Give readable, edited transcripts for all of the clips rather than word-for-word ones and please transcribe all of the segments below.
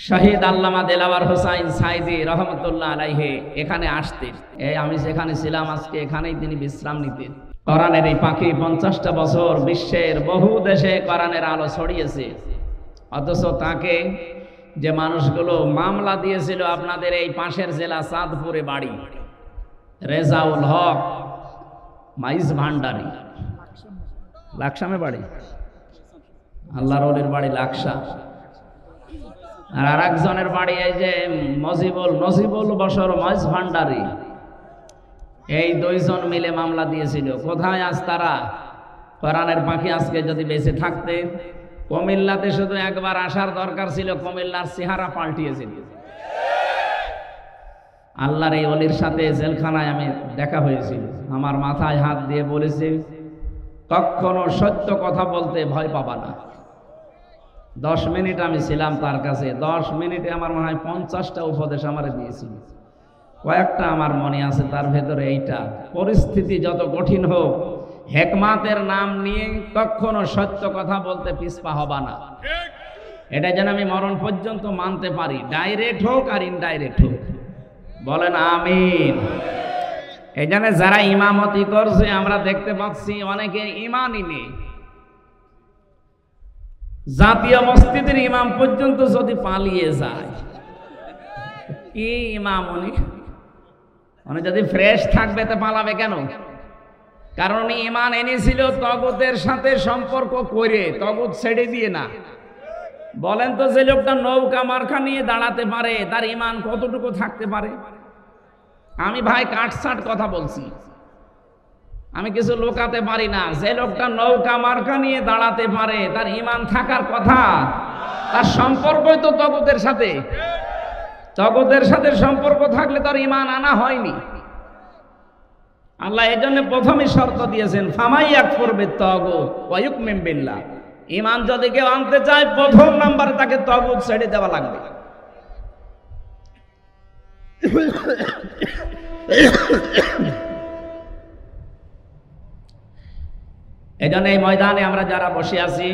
শহীদ আল্লামা দেলাওয়ার হোসাইন সাইদি রহমতুল্লাহ আলাইহি এখানে আসতেন। আমি যেখানে ছিলাম আজকে এখানেই তিনি বিশ্রাম নিতেন। কোরআনের এই পাখি 50টা বছর বিশ্বের বহু দেশে কোরআনের আলো ছড়িয়েছে, অথচ তাকে যে মানুষগুলো মামলা দিয়েছিল আপনাদের এই পাশের জেলা চাঁদপুরে বাড়ি, রেজাউল হক মাইজ ভান্ডারী, লাকসামে বাড়ি, আল্লাহর ওলির বাড়ি লাকসা, আর আরেকজনের বাড়ি এই যে নজিবুল বশর মাইজ ভান্ডারী, এই দুইজন মিলে মামলা দিয়েছিল। কোথায় আজ তারা? কোরআনের পাখি আজকে যদি বেঁচে থাকতে কুমিল্লাতে শুধু একবার আসার দরকার ছিল, কুমিল্লার চেহারা পাল্টিয়েছিল। আল্লাহর এই ওলির সাথে জেলখানায় আমি দেখা হয়েছিল, আমার মাথায় হাত দিয়ে বলেছে কখনো সত্য কথা বলতে ভয় পাবা না। 10 মিনিট আমি ছিলাম তার কাছে, 10 মিনিটে আমার মনে হয় 50টা উপদেশ আমারে দিয়েছিল। কয়েকটা আমার মনে আছে, তার ভেতরে এইটা, পরিস্থিতি যত কঠিন হোক হেকমাতের নাম নিয়ে কখনো সত্য কথা বলতে পিছপা হবা না। এটা যেন আমি মরণ পর্যন্ত মানতে পারি, ডাইরেক্ট হোক আর ইনডাইরেক্ট হোক। বলেন আমিন। এই জন্য যারা ইমামতি করছে আমরা দেখতে পাচ্ছি অনেকে ইমানই নেই। জাতীয় মসজিদের ইমাম পর্যন্ত যদি পালিয়ে যায়, কি ইমাম উনি যদি ফ্রেশ থাকবে তো পালাবে কেন? কারণ উনি ইমান এনেছিল তগুতের সাথে সম্পর্ক করে, তগুত ছেড়ে দিয়ে না। বলেন তো, যে লোকটা নৌকা মার্কা নিয়ে দাঁড়াতে পারে তার ইমান কতটুকু থাকতে পারে? আমি ভাই কাটছাট কথা বলছি, আমি কিছু লুকাতে পারি না। যে লোকটা নৌকা মার্কা নিয়ে দাঁড়াতে পারে তার ইমান থাকার কথা, তার সম্পর্কই তো তগুতের সাথে। তগুতের সাথে সম্পর্ক থাকলে তার ইমান আনা হয়নি। আল্লাহ এই জন্য প্রথমে শর্ত দিয়েছেন ফামাই ইয়াকফুর বিত্তাগুত ওয়া ইউমিন বিল্লাহ। ইমান যদি কেউ আনতে চায় প্রথম নাম্বারে তাকে তগুত ছেড়ে দেওয়া লাগবে। এই জন্য এই ময়দানে আমরা যারা বসে আছি,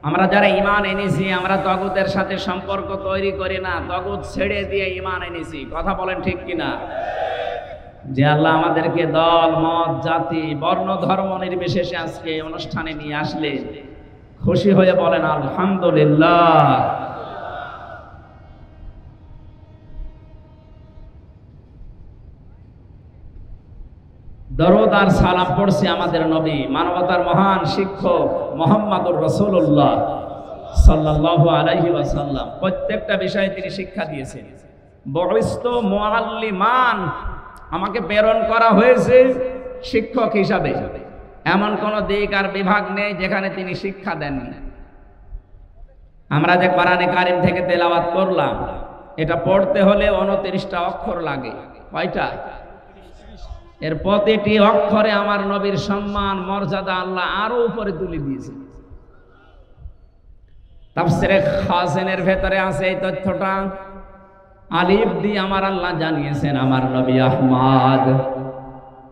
আমরা যারা ইমান এনেছি, আমরা তগুতের সাথে সম্পর্ক তৈরি করি না, তগুত ছেড়ে দিয়ে ইমান এনেছি। কথা বলেন ঠিক কিনা? যে আল্লাহ আমাদেরকে দল মত জাতি বর্ণ ধর্ম নির্বিশেষে আজকে অনুষ্ঠানে নিয়ে আসলে খুশি হয়ে বলেন আলহামদুলিল্লাহ। দরুদ আর সালাম পড়ছি আমাদের নবী, মানবতার মহান শিক্ষক মুহাম্মদুর রাসূলুল্লাহ সাল্লাল্লাহু আলাইহি ওয়াসাল্লাম। প্রত্যেকটা বিষয়ে তিনি শিক্ষা দিয়েছেন। বুইস্তু মুআল্লিমান, আমাকে প্রেরণ করা হয়েছে শিক্ষক হিসাবে। এমন কোন দিক আর বিভাগ নেই যেখানে তিনি শিক্ষা দেননি। আমরা যে কোরআনে কারীম থেকে তেলাওয়াত করলাম, এটা পড়তে হলে 29টা অক্ষর লাগে। কয়টা? এর প্রতিটি অক্ষরে আমার নবীর সম্মান মর্যাদা আল্লাহ আরো উপরে তুলে দিয়েছে। তাফসীরে খাসিনের ভেতরে আছে এই তথ্যটা। আলিফ দিয়ে আমার আল্লাহ জানিয়েছেন আমার নবী আহমদ,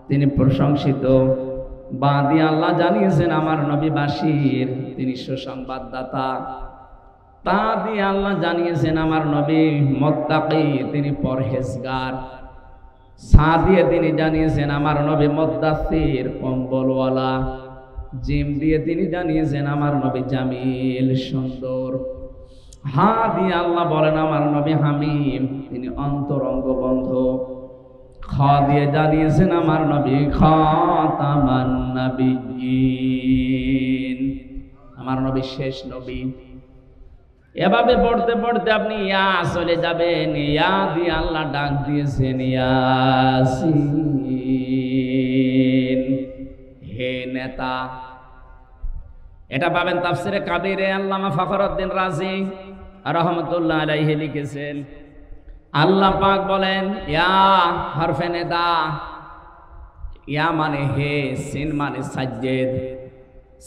তিনি প্রশংসিত। বা দিয়ে আল্লাহ জানিয়েছেন আমার নবী বাশির, তিনি সুসংবাদদাতা। তা দিয়ে আল্লাহ জানিয়েছেন আমার নবী মুত্তাকি, তিনি পরহেজগার। সা দিয়ে তিনি জানিয়েছেন আমার নবী মুদ্দাসসির, কম্বলওয়ালা। জিম দিয়ে তিনি জানিয়েছেন আমার নবী জামিল, সুন্দর। হা দিয়ে আল্লাহ বলেন আমার নবী হামিম, তিনি অন্তরঙ্গ বন্ধু। খ দিয়ে জানিয়েছেন আমার নবী খাতামান নবিয়্যিন, আমার নবী শেষ নবী। এভাবে পড়তে পড়তে আপনি ইয়া চলে যাবেন। ইয়া দিয়ে আল্লাহ ডাক দিয়েছেন ইয়াসিন, হে নেতা। এটা পাবেন তাফসিরে কাবিরে, আল্লামা ফখরুদ্দিন রাজি রহমতুল্লাহ আলাইহি লিখেছেন। আল্লাহ পাক বলেন ইয়া হরফে নেদা, ইয়া মানে হে, সিন মানে সাজ্জেদ।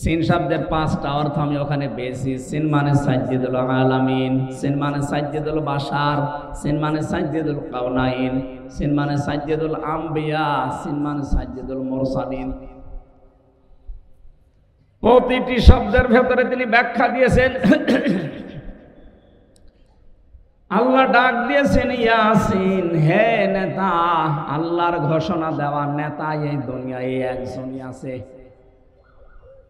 সিন শব্দের 5টা অর্থ আমি ওখানে পেয়েছি। সিন মানে সাজ্জিদুল আলামিন, সিন মানে সাজ্জিদুল বাশার, সিন মানে সাজ্জিদুল কাউনাইন, সিন মানে সাজ্জিদুল আম্বিয়া, সিন মানে সাজ্জিদুল মুরসালিন। প্রতিটি শব্দের ভেতরে তিনি ব্যাখ্যা দিয়েছেন। আল্লাহ ডাক দিয়েছেন, ইয়াসিন, হে নেতা, আল্লাহর ঘোষণা দেওয়ার নেতা এই দুনিয়ায় একজনই আছে।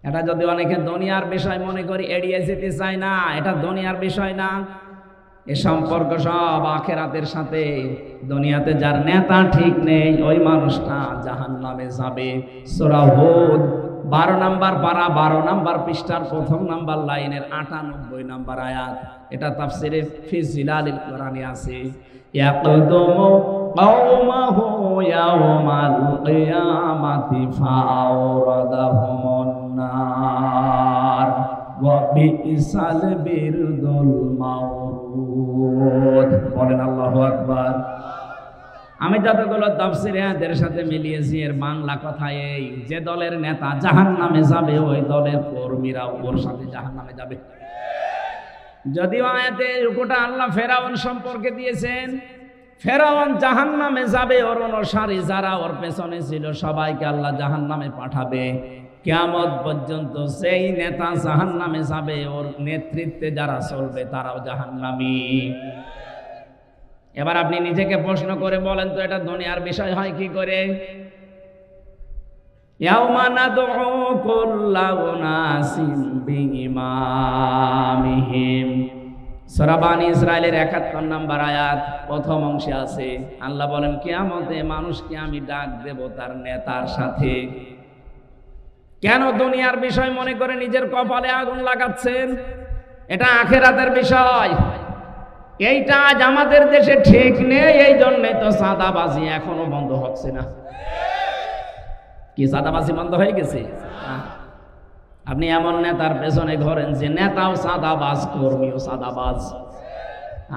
এটা যদি অনেকে দুনিয়ার বিষয় মনে করি এড়িয়ে যেতে চায় না, এটা দুনিয়ার বিষয় না, এ সম্পর্ক সব আখিরাতের সাথে। দুনিয়াতে যার নেতা ঠিক নেই ওই মানুষটা জাহান্নামে যাবে। সূরা হুদ 12 নম্বর পারা 12 নম্বর পৃষ্ঠার 1 নম্বর লাইনের 98 নম্বর আয়াত। এটা তাফসিরে ফি জিলালিল কোরআনে আছে। ইয়াকদুমু কওমাহু ইয়াওমাল কিয়ামাতি ফাআওরাদাহুমুন নার ওয়া বিইসাল বিরদুল মাউরুদ। বলেন আল্লাহু আকবার। আমি যতগুলো তাফসীরে এদের সাথে মিলিয়েছি এর বাংলা কথা এই, যে দলের নেতা জাহান্নামে যাবে ওই দলের কর্মীরা ওর সাথে জাহান্নামে যাবে। যদিও আয়াতে রুকুটা আল্লাহ ফেরাউন সম্পর্কে দিয়েছেন, ফেরাউন জাহান্নামে যাবে, ওর অনুসারী যারা ওর পেছনে ছিল সবাইকে আল্লাহ জাহান্নামে পাঠাবে। কিয়ামত পর্যন্ত সেই নেতা জাহান্নামে যাবে, ওর নেতৃত্বে যারা চলবে তারাও জাহান্নামী। এবার আপনি নিজেকে প্রশ্ন করে বলেন তো, এটা দুনিয়ার বিষয় হয় কি করে? ইয়াউমা নাদউ কুল্লা উনাসিন বিইমামিহিম। সূরা বানী ইসরাঈলের 71 নম্বর আয়াত প্রথম অংশে আছে। আল্লাহ বলেন, কিয়ামতে মানুষকে আমি ডাক দেব তার নেতার সাথে। কেন দুনিয়ার বিষয় মনে করে নিজের কপালে আগুন লাগাচ্ছেন? এটা আখিরাতের বিষয়। এইটা আজ আমাদের দেশে ঠিক নেই, এই জন্যে তো চাঁদাবাজি এখনো বন্ধ হচ্ছে না। কি চাঁদাবাজি বন্ধ হয়ে গেছে? আপনি এমন নেতার পেছনে ঘোরেন যে নেতাও চাঁদাবাজ, কর্মীও চাঁদাবাজ।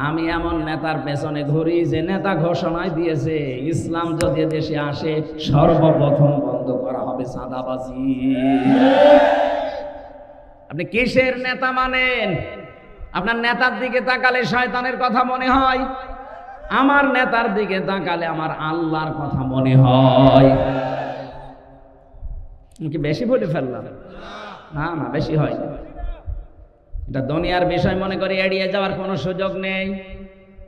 আমি এমন নেতার পেছনে ঘুরি যে নেতা ঘোষণায় দিয়েছে ইসলাম যদি দেশে আসে সর্বপ্রথম বন্ধ করা হবে চাঁদাবাজি। আপনি কিসের নেতা মানেন? আপনার নেতার দিকে তাকালে শয়তানের কথা মনে হয়, আমার নেতার দিকে তাকালে আমার আল্লাহর কথা মনে হয়। কি বেশি বলে ফেললাম? না না, বেশি হয় না। এটা দুনিয়ার বিষয় মনে করে এড়িয়ে যাওয়ার কোনো সুযোগ নেই।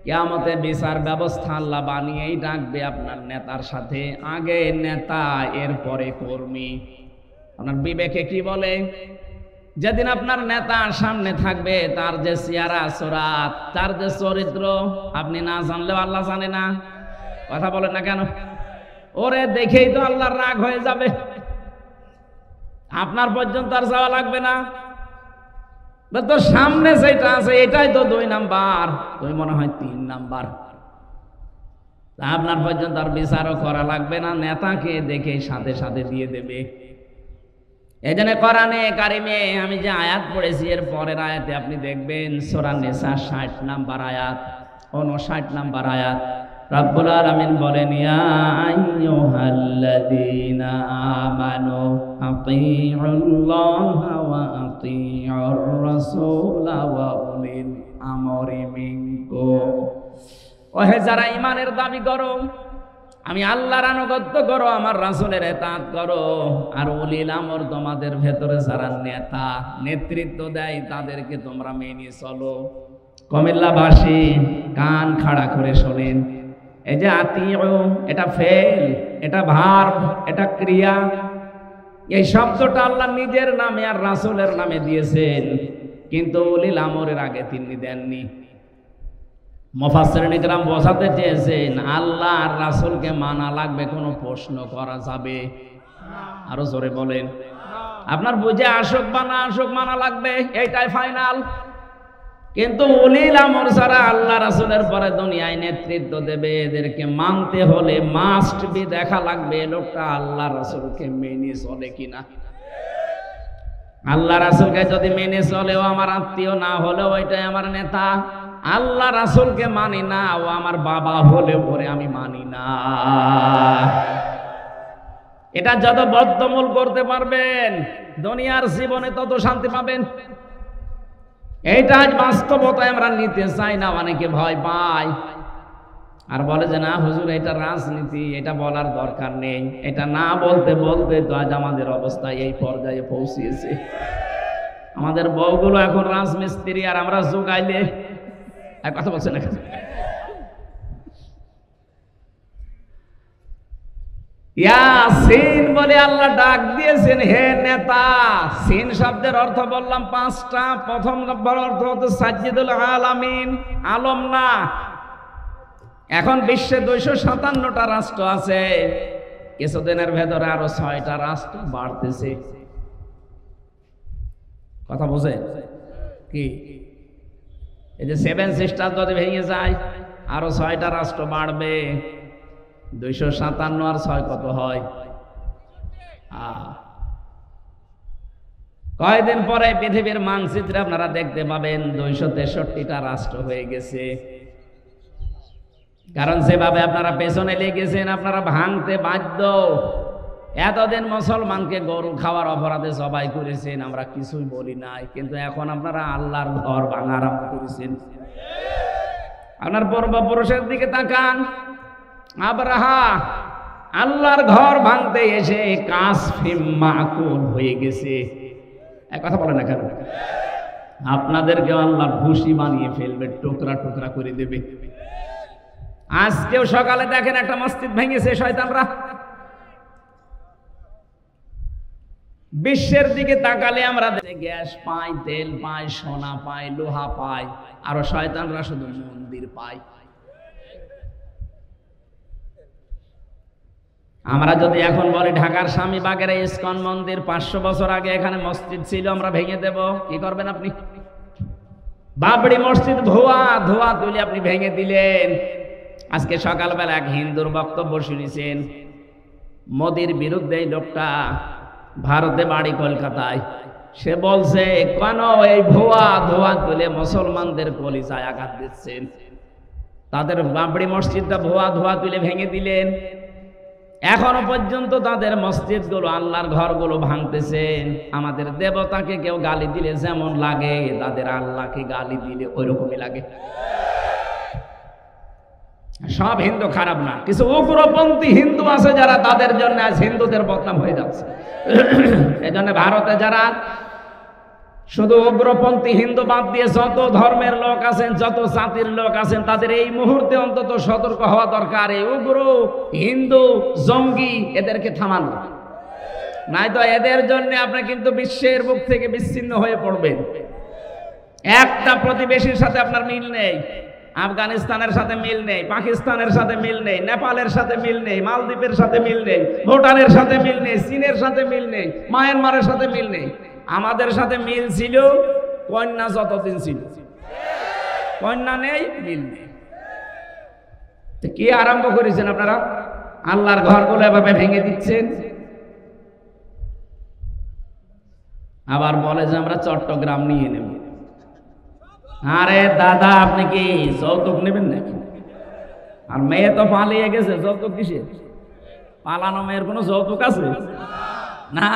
কিয়ামতে বিচার ব্যবস্থা আল্লাহ বানিয়েই ডাকবে আপনার নেতার সাথে। আগে নেতা, এরপরে কর্মী। আপনার বিবেকে কি বলে? যেদিন আপনার নেতা সামনে থাকবে তার যে চেহারা সুরাত, তার যে চরিত্র আপনি না জানলেও আল্লাহ জানে না। কথা বলেন না কেন? ওরে দেখেই তো আল্লাহর রাগ হয়ে যাবে। আপনার পর্যন্ত আর যাওয়া লাগবে না। তো সামনে যেটা আছে এটাই তো 2 নাম্বার, তুই মনে হয় 3 নাম্বার। আপনার পর্যন্ত আর বিচারও করা লাগবে না, নেতাকে দেখে সাথে সাথে দিয়ে দেবে। এই জন্য কোরআনে কারিমে আমি যে আয়াত পড়েছি এর পরের আয়াতে আপনি দেখবেন সূরা নিসা 60 নাম্বার আয়াত, 59 নাম্বার আয়াত। রব্বুল আলামিন বলেন, ইয়া আইয়ুহাল্লাযীনা আমানু আতিউল্লাহা ওয়া আতিউর রাসূলা ওয়া উলিল আমরি মিনকুম। ওহে যারা ঈমানের দাবি করো, আমি আল্লাহর আনুগত্য করো, আমার রাসূলের ইতাআত করো, আর উলিল আমর তোমাদের ভেতরে যারা নেতা নেতৃত্ব দেয় তাদেরকে তোমরা মেনে চলো। কুমিল্লাবাসী কান খাড়া করে শোনেন, এই যে আতিউ, এটা ফেল, এটা ভার্ব, এটা ক্রিয়া। এই শব্দটা আল্লাহ নিজের নামে আর রাসূলের নামে দিয়েছেন, কিন্তু উলিল আমরের আগে তিনি দেননি। মুফাসসিরিন ইকরাম বোঝাতে চেয়েছেন আল্লাহ আর রাসূলকে মানা লাগবে, কোনো প্রশ্ন করা যাবে? আরো জোরে বলেন। আপনার বুঝে আসুক বা না আসুক মানা লাগবে, এইটাই ফাইনাল। কিন্তু উলিল আমর যারা আল্লাহ রাসূলের পরে দুনিয়ায় নেতৃত্ব দেবে এদেরকে মানতে হলে মাস্ট বি দেখা লাগবে লোকটা আল্লাহ রাসূলকে মেনে চলে কিনা। আল্লাহ রাসূলকে যদি মেনে চলেও আমার আত্মীয় না হলেও ওইটাই আমার নেতা। আল্লাহ রাসূলকে মানি না, ও আমার বাবা হলে পরে আমি মানি না। এটা যত বদ্ধমূল করতে পারবেন দুনিয়ার জীবনে তত শান্তি পাবেন। এইটা আজ বাস্তবতায় আমরা নিতে চাই না, অনেকে ভয় পায় আর বলে যে না হুজুর এটা রাজনীতি, এটা বলার দরকার নেই। এটা না বলতে বলতে তো আজ আমাদের অবস্থা এই পর্যায়ে পৌঁছিয়েছে। আমাদের বউগুলো এখন রাজমিস্ত্রি আর আমরা যোগাইলে আর কথা বলছেন না? ইয়াসিন বলে আল্লাহ ডাক দিয়েছেন, হে নেতা। সিন শব্দের অর্থ বললাম 5টা। প্রথম নম্বর অর্থ হচ্ছে সাজ্জিদুল আলামিন, আলম না। এখন বিশ্বে 257টা রাষ্ট্র আছে, কিছুদিনের ভেতরে আরো 6টা রাষ্ট্র বাড়তেছে। কথা বোঝে কি? এই যে 7 সিস্টার যদি ভেঙে যায়, আরো 6টা রাষ্ট্র বাড়বে। 257 আর 6 কত হয়? কয়েকদিন পরে পৃথিবীর মানচিত্রে আপনারা দেখতে পাবেন 263টা রাষ্ট্র হয়ে গেছে। কারণ যেভাবে আপনারা পেছনে লেগেছেন, আপনারা ভাঙতে বাধ্য। এতদিন মুসলমানকে গরু খাওয়ার অপরাধে জবাই করেছেন, আমরা কিছুই বলি নাই, কিন্তু এখন আপনারা আল্লাহর ঘর ভাঙা আরম্ভ করেছেন। আপনার পূর্বপুরুষের দিকে তাকান। আব্রাহা আল্লাহর ঘর ভাঙতে এসে কাসফিম মাকুল হয়ে গেছে। এক কথা বলে না কেন? আপনাদেরকে আল্লাহর ভুসি বানিয়ে ফেলবে, টুকরা টুকরা করে দেবে। আজকেও সকালে দেখেন একটা মসজিদ ভেঙেছে শয়তানরা। বিশ্বের দিকে তাকালে আমরা গ্যাস পাই, তেল পাই, সোনা পাই, লোহা পাই, আরো শয়তানরা শুধু মন্দির পায়। আমরা যদি এখন বলি ঢাকার স্বামীবাগের ইসকন মন্দির 500 বছর আগে এখানে মসজিদ ছিল, আমরা ভেঙে দেব, কি করবেন আপনি? বাবরি মসজিদ ধোয়া তুলে আপনি ভেঙে দিলেন। আজকে সকালবেলা এক হিন্দুর বক্তব্য শুনেছেন, মোদির বিরুদ্ধে এই লোকটা, ভারতে বাড়ি কলকাতায়। সে বলছে কেন এই ধোয়া তুলে মুসলমানদের কলিজায় আঘাত দিচ্ছেন? তাদের বাবরি মসজিদটা ধোয়া তুলে ভেঙে দিলেন। এখনো পর্যন্ত তাদের মসজিদগুলো, আল্লাহর ঘরগুলো ভাঙতেছেন। আমাদের দেবতাকে কেউ গালি দিলে যেমন লাগে, তাদের আল্লাহকে গালি দিলে ওইরকমই লাগে। সব হিন্দু খারাপ না, কিছু উগ্রপন্থী হিন্দু আছে যারা, তাদের জন্য আজ হিন্দুদের বদনাম হয়ে যাচ্ছে। এই জন্য ভারতে যারা শুধু উগ্রপন্থী হিন্দু বাদ দিয়ে যত ধর্মের লোক আছেন, যত জাতির লোক আছেন, তাদের এই মুহূর্তে অন্তত সতর্ক হওয়া দরকার। এই উগ্র হিন্দু জঙ্গি এদেরকে থামানো, নাই তো এদের জন্য আপনি কিন্তু বিশ্বের বুক থেকে বিচ্ছিন্ন হয়ে পড়বেন। একটা প্রতিবেশীর সাথে আপনার মিল নেই, আফগানিস্তানের সাথে মিল নেই, পাকিস্তানের সাথে মিল নেই, নেপালের সাথে মিল নেই, মালদ্বীপের সাথে মিল নেই, ভুটানের সাথে মিল নেই, চীনের সাথে মিল নেই, মায়ানমারের সাথে মিল নেই। আমাদের সাথে মিল ছিল কন্যা যতদিন ছিল, কন্যা নেই, মিল নেই। কি আরম্ভ করেছেন আপনারা? আল্লাহর ঘরগুলো এভাবে ভেঙে দিচ্ছেন। আবার বলে যে আমরা চট্টগ্রাম নিয়ে নেব। আরে দাদা, আপনি কি যৌতুক নেবেন নাকি? আর মেয়ে তো পালিয়ে গেছে, যৌতুক কিসের? পালানো মেয়ের কোনো যৌতুক আছে না?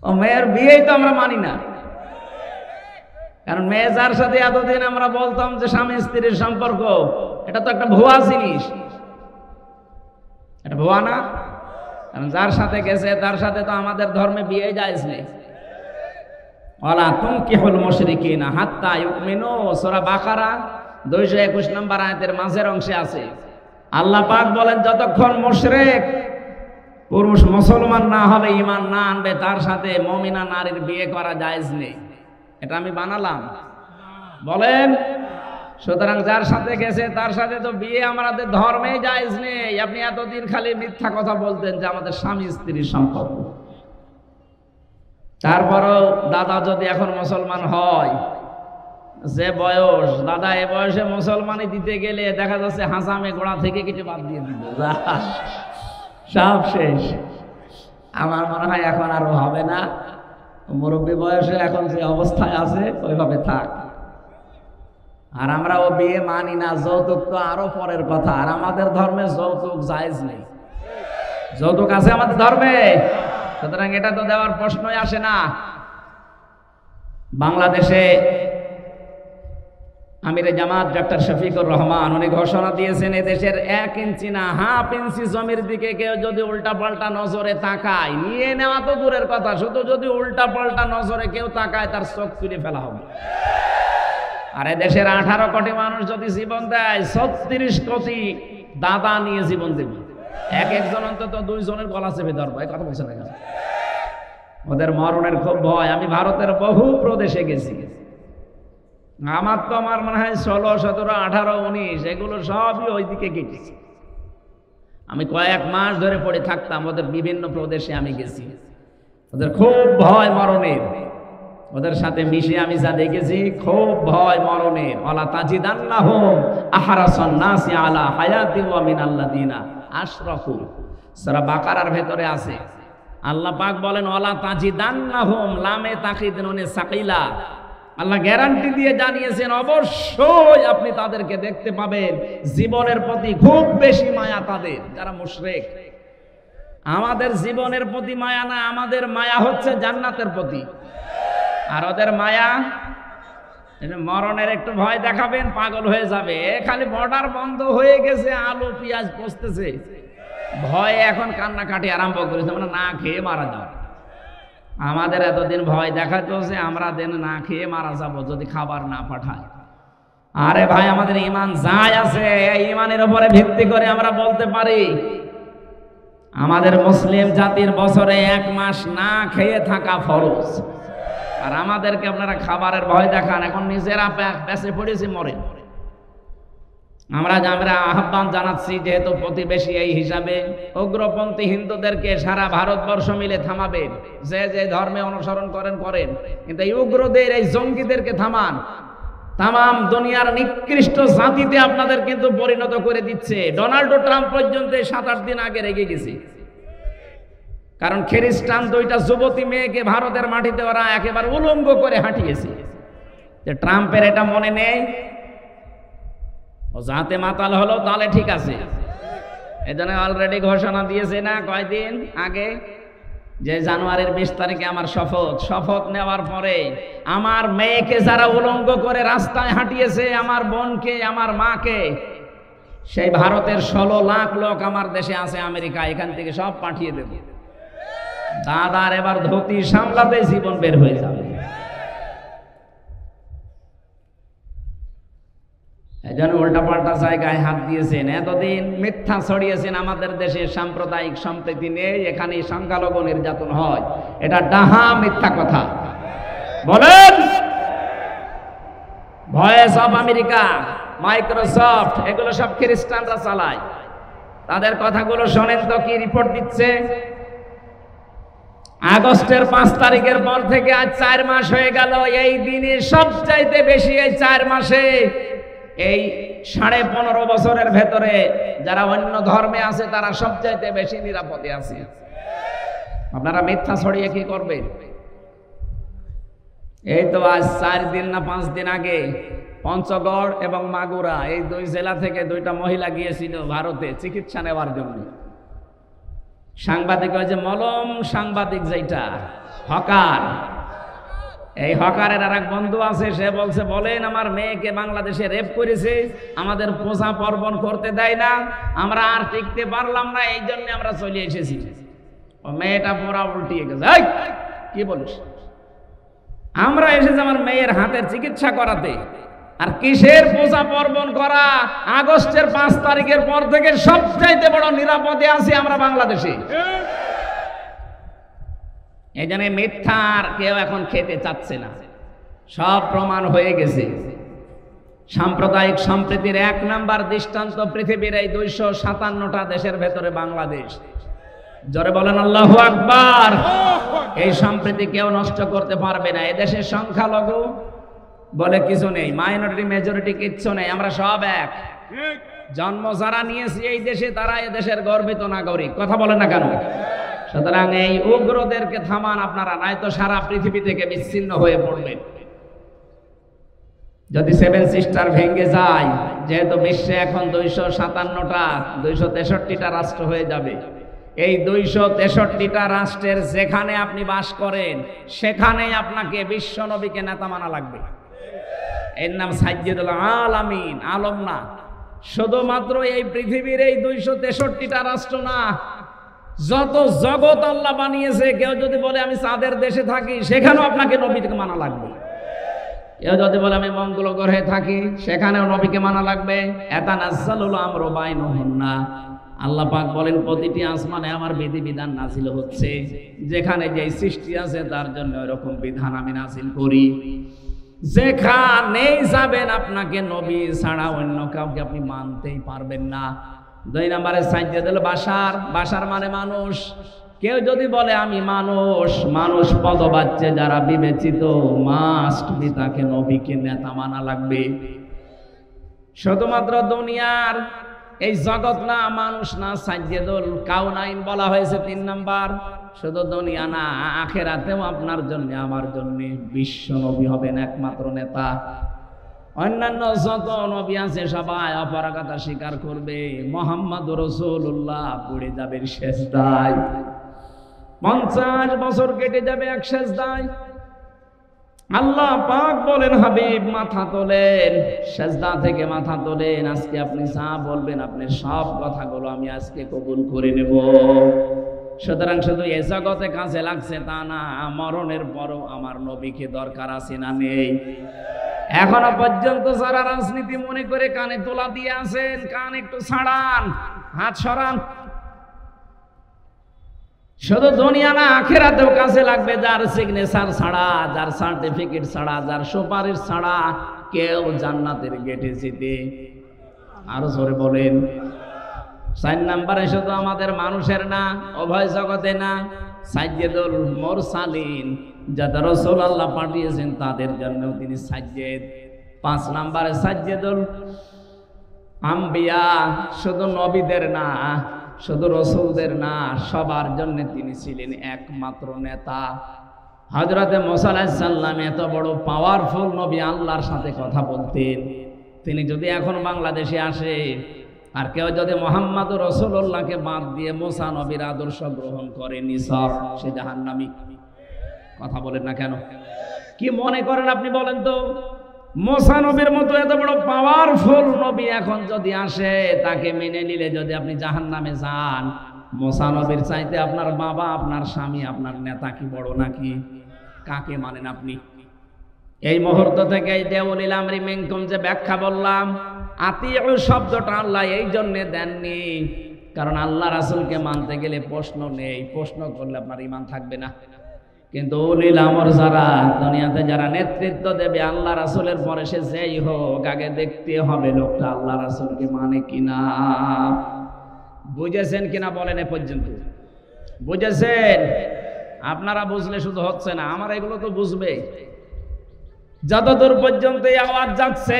ও মেয়ের বিয়েই তো আমরা মানি না। কারণ মেয়ে যার সাথে এতদিন আমরা বলতাম যে স্বামী স্ত্রীর সম্পর্ক, এটা তো একটা ভুয়া জিনিস। এটা ভুয়া না? কারণ যার সাথে গেছে তার সাথে তো আমাদের ধর্মে বিয়ে জায়েজ নেই। ওয়ালা তুনকিহুল মুশরিকিনা হাত্তা ইউমিনু, সূরা বাকারা 221 নম্বর আয়াতের মাঝের অংশে আছে। আল্লাহ পাক বলেন, যতক্ষণ মুশরিক পুরুষ মুসলমান না হবে, ঈমান না আনবে, তার সাথে মুমিনা নারীর বিয়ে করা জায়েজ নেই। এটা আমি বানালাম? বলেন। সুতরাং যার সাথে গেছে তার সাথে তো বিয়ে আমাদের ধর্মে জায়েজ নেই। আপনি এতদিন খালি মিথ্যা কথা বলতেন যে আমাদের স্বামী স্ত্রীর সম্পর্ক। তারপরও দাদা যদি এখন মুসলমান হয়, যে বয়স দাদা, এ বয়সে মুসলমানি দিতে গেলে দেখা যাচ্ছে হাসামে গোড়া থেকে কিছু বাদ দিয়ে দিল, সব শেষ। আমার মনে হয় এখন আর হবে না। মুরব্বী বয়সে এখন যে অবস্থায় আছে ওইভাবে থাক। আর আমরা ও বিয়ে মানি না। যৌতুক তো আরো পরের কথা। আর আমাদের ধর্মে যৌতুক জায়েজ নেই। যৌতুক আছে আমাদের ধর্মে, সুতরাং এটা তো দেওয়ার প্রশ্নই আসে না। বাংলাদেশে আমিরে জামাত ডক্টর শফিকুর রহমান উনি ঘোষণা দিয়েছেন, এদেশের 1 ইঞ্চি না হাফ ইঞ্চি জমির দিকে কেউ যদি উল্টা পাল্টা নজরে তাকায়, নিয়ে নেওয়া তো দূরের কথা, শুধু যদি উল্টা পাল্টা নজরে কেউ তাকায়, তার চোখ তুলে ফেলা হবে। আর দেশের 18 কোটি মানুষ যদি জীবন দেয়, 36 কোটি দাদা নিয়ে জীবন দেবে। একজন অন্তত 2 জনের গলা চেপে ধরবো। এই কথা বলছে না কেন? ওদের মরণের খুব ভয়। আমি ভারতের বহু প্রদেশে গেছি, আমার তো মনে হয় 16, 17, 18, 19 এগুলো সবই ওইদিকে কেটেছে। আমি কয়েক মাস ধরে পড়ে থাকতাম ওদের বিভিন্ন প্রদেশে আমি গেছি। ওদের খুব ভয় মরণের, ওদের সাথে মিশে আমি যা দেখেছি খুব ভয় মরণের। ওয়ালা তাজিদান্নাহুম আহরাসান নাসি আলা হায়াতি ওয়া মিনাল্লাযিনা আশরাকু। সূরা বাকারার ভেতরে আছে, আল্লাহ পাক বলেন ওয়ালা তাজিদান্নাহুম, লামে তাকিদ নুনে সাকিলা। আল্লাহ গ্যারান্টি দিয়ে জানিয়েছেন অবশ্যই আপনি তাদেরকে দেখতে পাবেন জীবনের প্রতি খুব বেশি মায়া তাদের যারা মুশরিক। আমাদের জীবনের প্রতি মায়া না, আমাদের মায়া হচ্ছে জান্নাতের প্রতি। আর ওদের মায়া মরণের একটু ভয় দেখাবেন, পাগল হয়ে যাবে। খালি বর্ডার বন্ধ হয়ে গেছে, আলু পেঁয়াজ পচতেছে, ভয়ে এখন কান্নাকাটি আরম্ভ করেছে, মানে না খেয়ে মারা যাও। আমাদের এতদিন ভয় দেখাচ্ছে আমরা দেন না খেয়ে মারা যাব যদি খাবার না পাঠায়। আরে ভাই, আমাদের ঈমান যাই আছে, এই ঈমানের উপরে ভিত্তি করে আমরা বলতে পারি আমাদের মুসলিম জাতির বছরে 1 মাস না খেয়ে থাকা ফরজ। আর আমাদেরকে আপনারা খাবারের ভয় দেখান, এখন নিজেরা পেছে পড়েছি মরে। আমরা আহ্বান জানাচ্ছি, যেহেতু প্রতিবেশী এই হিসাবে উগ্রপন্থী হিন্দুদেরকে সারা ভারতবর্ষ মিলে থামাবেন। যে যে ধর্মে অনুসরণ করেন, কিন্তু এই উগ্রদের, এই জঙ্গিদেরকে থামান। তামাম দুনিয়ার নিকৃষ্ট জাতিতে আপনাদের কিন্তু পরিণত করে দিচ্ছে। ডোনাল্ড ট্রাম্প পর্যন্ত 7-8 দিন আগে রেগে গেছে, কারণ খ্রিস্টান 2টা যুবতী মেয়েকে ভারতের মাটিতে ওরা একেবারে উলঙ্গ করে হাঁটিয়েছে। যে ট্রাম্পের এটা মনে নেই, ও যাতে মাতাল হলো তাহলে ঠিক আছে। এজন্য অলরেডি ঘোষণা দিয়েছে না কয়দিন আগে, যে জানুয়ারির 20 তারিখে আমার শপথ নেওয়ার পরে আমার মেয়েকে যারা উলঙ্গ করে রাস্তায় হাঁটিয়েছে, আমার বোনকে, আমার মাকে, সেই ভারতের 16 লাখ লোক আমার দেশে আছে আমেরিকা, এখান থেকে সব পাঠিয়ে দেব। দাদার এবার ধুতি সামলাতে জীবন বের হয়ে যাবে। এজন্য উল্টাপাল্টা জায়গায় হাত দিয়েছেন, এতদিন মিথ্যা ছড়িয়েছেন আমাদের দেশে সাম্প্রদায়িক সম্প্রীতি নেই, এখানে সংখ্যালঘু নির্যাতন হয়। এটা ডাহা মিথ্যা কথা। বলেন, ভয়েস অফ আমেরিকা, মাইক্রোসফট, এগুলো সব খ্রিস্টানরা চালায়। তাদের কথাগুলো শোনেন তো কি রিপোর্ট দিচ্ছে। আগস্টের 5 তারিখের পর থেকে আজ 4 মাস হয়ে গেল। এই দিনে সবচাইতে বেশি এই 4 মাসে এই 15.5 বছরের ভেতরে যারা অন্য ধর্মে আছে তারা সবচাইতে বেশি নিরাপদে আছে। আপনারা মিথ্যা ছড়িয়ে কি করবেন? এই তো আজ 4 দিন না 5 দিন আগে পঞ্চগড় এবং মাগুরা, এই 2 জেলা থেকে 2টা মহিলা গিয়েছিল ভারতে চিকিৎসা নেওয়ার জন্য। সাংবাদিক, ওই যে মলম সাংবাদিক, যেটা হকার, এই হকারের আর এক বন্ধু আছে, সে বলছে, বলেন আমার মেয়েকে বাংলাদেশে রেপ করেছে, আমাদের পূজা পার্বণ করতে দেয় না, আমরা আর টিকতে পারলাম না, এই জন্য আমরা চলে এসেছি। ও মেয়েটা পুরা উল্টিয়ে গেছে, এই কি বলিস? আমরা এসেছি আমার মেয়ের হাতের চিকিৎসা করাতে, আর কিসের পূজা পার্বণ করা? আগস্টের 5 তারিখের পর থেকে সবচাইতে বড় নিরাপদে আছি আমরা বাংলাদেশে। এই জন্য মিথ্যার কেউ এখন খেতে চাচ্ছে না, সব প্রমাণ হয়ে গেছে। সাম্প্রদায়িক সম্প্রীতির 1 নাম্বার দৃষ্টান্ত পৃথিবীর এই 257টা দেশের ভেতরে বাংলাদেশ। জোরে বলেন আল্লাহু আকবার। এই সম্প্রীতি কেউ নষ্ট করতে পারবে না। এদেশের সংখ্যালঘু বলে কিছু নেই, মাইনরিটি মেজরিটি কিচ্ছু নেই, আমরা সব এক। জন্ম যারা নিয়েছি এই দেশে তারা এদেশের গর্বিত নাগরিক। কথা বলে না কেন? সুতরাং এই উগ্রদেরকে থামান আপনারা, নয়তো সারা পৃথিবী থেকে বিচ্ছিন্ন হয়ে পড়বেন। যদি 7 সিস্টার ভেঙে যায়, যেহেতু বিশ্বে এখন 257টা 263টা রাষ্ট্র হয়ে যাবে, এই 263টা রাষ্ট্রের যেখানে আপনি বাস করেন সেখানেই আপনাকে বিশ্ব নবীকে নেতা মানা লাগবে। এর নাম সাইয়্যিদুল আলামিন, আলম না। শুধুমাত্র এই পৃথিবীর এই 263টা রাষ্ট্র না, যত জগৎ আল্লাহ বানিয়েছে, কেউ যদি বলে আমি চাঁদের দেশে থাকি, সেখানেও আপনাকে নবীকে মানা লাগবে। কেউ যদি বলে আমি মঙ্গল গ্রহে থাকি, সেখানেও নবীকে মানা লাগবে। ইয়াতানাজ্জালুল আমরু বাইনাহুন্না, আল্লাহ পাক বলেন প্রতিটি আসমানে আমার বিধিবিধান নাযিল হচ্ছে, যেখানে যে সৃষ্টি আছে তার জন্য এরকম বিধান আমি নাযিল করি। যেখানেই যাবেন আপনাকে নবী ছাড়া অন্য কাউকে আপনি মানতেই পারবেন না। 2 নম্বরে সাজ্জাদুল বাশার, বাশার মানে মানুষ। কেউ যদি বলে আমি মানুষ, মানুষ পদবাচ্চে যারা বিবেচিত, মাস্ট বি তাকে নবীকে নেতা মানা লাগবে। শুধুমাত্র দুনিয়ার এই জগৎ না, মানুষ না, সাজ্জাদুল কাউনাইন বলা হয়েছে 3 নাম্বার। শুধু দুনিয়া না, আখিরাতেও আপনার জন্য আমার জন্য বিশ্ব নবী হবেন একমাত্র নেতা। অন্যান্য যত নবী আছে সবাই অপারগতা স্বীকার করবে, মুহাম্মদুর রাসূলুল্লাহ পড়ে যাবেন সেজদায়। 50 বছর কেটে যাবে এক সেজদায়। আল্লাহ পাক বলেন হাবিব মাথা তোলেন, সেজদা থেকে মাথা তোলেন। আজকে আপনি যা বলবেন, আপনি সব কথাগুলো আমি আজকে কবুল করে নেব। সুতরাং শুধু এ জগতে কাজে লাগছে তা না, মরণের পরও আমার নবীকে দরকার আছে না নেই? এখনো পর্যন্ত যারা রাজনীতি মনে করে কানে তোলা দিয়ে আছেন, কান একটু ছাড়ান, হাত সরান। শুধু দুনিয়া না, আখিরাতেও কাজে লাগবে। যার সিগনেচার ছাড়া, যার সার্টিফিকেট ছাড়া, যার সুপারিশ ছাড়া কেউ জান্নাতের গেটে যেতে, আরো জোরে বলেন। 4 নম্বরে শুধু আমাদের মানুষের না, উভয় জগতে না, সাজ্জাদুল মুরসালিন, যারা রাসূলুল্লাহ পাঠিয়েছেন তাদের জন্য তিনি সাজ্জাদ। 5 নম্বরে সাজ্জাদুল আম্বিয়া, শুধু নবীদের না, শুধু রাসূলদের না, সবার জন্য তিনি ছিলেন একমাত্র নেতা। হযরতে মুসা আলাইহিস সালাম এত বড় পাওয়ারফুল নবী, আল্লাহর সাথে কথা বলতেন। তিনি যদি এখন বাংলাদেশে আসে আর কেউ যদি মুহাম্মদুর রাসূলুল্লাহকে বাদ দিয়ে মুসা নবীর আদর্শ গ্রহণ করে, নিসর, সে জাহান্নামী। কথা বলেন না কেন? কি মনে করেন আপনি বলেন তো? মুসা নবীর মতো এত বড় পাওয়ারফুল নবী এখন যদি আসে, তাকে মেনে নিলে যদি আপনি জাহান্নামে যান, মুসা নবীর চাইতে আপনার বাবা, আপনার স্বামী, আপনার নেতা কি বড় নাকি? কাকে মানেন আপনি? এই মুহূর্ত থেকে এই যে উলিল আমরি মিনকুম যে ব্যাখ্যা বললাম, আতিউ শব্দটা আল্লাহ এই জন্য দেননি কারণ আল্লাহ রাসূলকে মানতে গেলে প্রশ্ন নেই, প্রশ্ন করলে আপনার ঈমান থাকবে না। কিন্তু উলিল আমর যারা দুনিয়াতে যারা নেতৃত্ব দেবে আল্লাহ রাসূলের পরে, সে যেই হোক, আগে দেখতে হবে লোকটা আল্লাহ রাসূলকে মানে কিনা। বুঝেছেন কিনা বলেন এ পর্যন্ত? বুঝেছেন? আপনারা বুঝলে শুধু হচ্ছে না, আমার এগুলো তো বুঝবে। যতদূর পর্যন্ত এই আওয়াজ যাচ্ছে,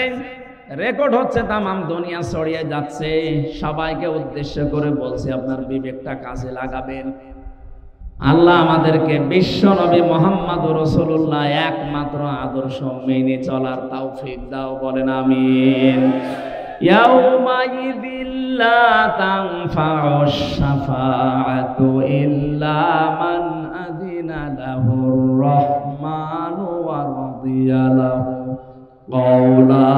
রেকর্ড হচ্ছে, তামাম দুনিয়া ছড়িয়ে যাচ্ছে, সবাইকে উদ্দেশ্য করে বলছে আপনার বিবেকটা কাজে লাগাবেন। আল্লাহ আমাদেরকে বিশ্ব নবী মুহাম্মদুর রাসূলুল্লাহ একমাত্র আদর্শ মেনে চলার তৌফিক দাও, বলেন আমিন। ইয়াউমাইযিল লা তানফাউশ শাফাআতু ইল্লা মান আযিনা লাহুর রাহমানু ওয়া রাদিয়া লাহু কওলা।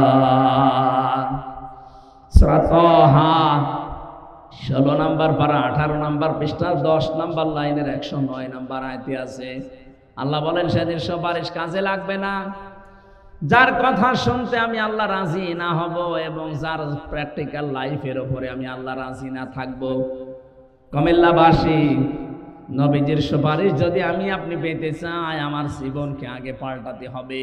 সূরা তাহা 16 নম্বর পারা 18 নম্বর পৃষ্ঠা 10 নম্বর লাইনের 109 নম্বর আয়াতে আছে। আল্লাহ বলেন সেদিন সুপারিশ কাজে লাগবে না, যার কথা শুনতে আমি আল্লাহ রাজি না হব এবং যার প্র্যাকটিক্যাল লাইফের উপরে আমি আল্লাহ রাজি না থাকবো। কুমিল্লাবাসী, নবীজির সুপারিশ যদি আমি আপনি পেতে চাই, আমার জীবনকে আগে পাল্টাতে হবে।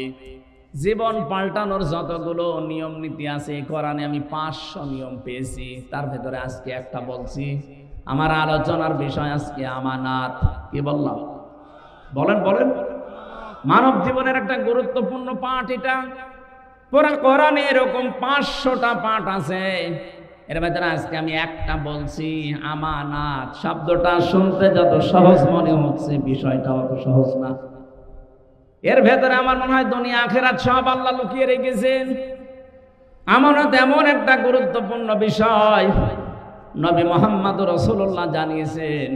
জীবন পাল্টানোর যতগুলো নিয়ম নীতি আছে কোরআনে আমি 500 নিয়ম পেয়েছি, তার ভেতরে আজকে একটা বলছি। আমার আলোচনার বিষয় আজকে আমানাত। কি বললাম? বলেন বলেন। মানব জীবনের একটা গুরুত্বপূর্ণ পাঠ এটা। পুরা কোরআনে এরকম 500টা পাঠ আছে, এর ভেতরে আজকে আমি একটা বলছি, আমানাত। শব্দটা শুনতে যত সহজ মনে হচ্ছে, বিষয়টা অত সহজ না। এর ভেতরে আমার মনে হয় দুনিয়া আখিরাত সব আল্লাহ লুকিয়ে রেখেছেন। আমানত এমন একটা গুরুত্বপূর্ণ বিষয়, নবী মুহাম্মদুর রাসূলুল্লাহ জানিয়েছেন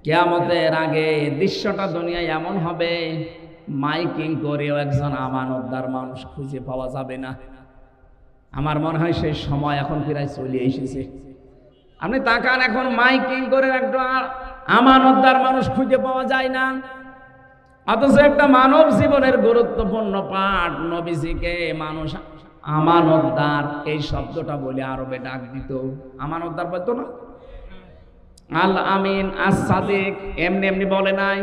কিয়ামতের আগে দৃশ্যটা দুনিয়ায় এমন হবে, মাইকিং করেও একজন আমানতদার মানুষ খুঁজে পাওয়া যাবে না। আমার মনে হয় সেই সময় এখন প্রায় চলে এসেছে। আপনি তাকান, এখন মাইকিং করে একটা আমানতদার মানুষ খুঁজে পাওয়া যায় না। অথচ একটা মানব জীবনের গুরুত্বপূর্ণ পাঠ, নবীজিকে মানুষ আমানতদার এই শব্দটা বলে আরবে ডাক দিত। আমানতদার বলতো না, আল আমিন, আস-সাদিক, এমনি এমনি বলে নাই।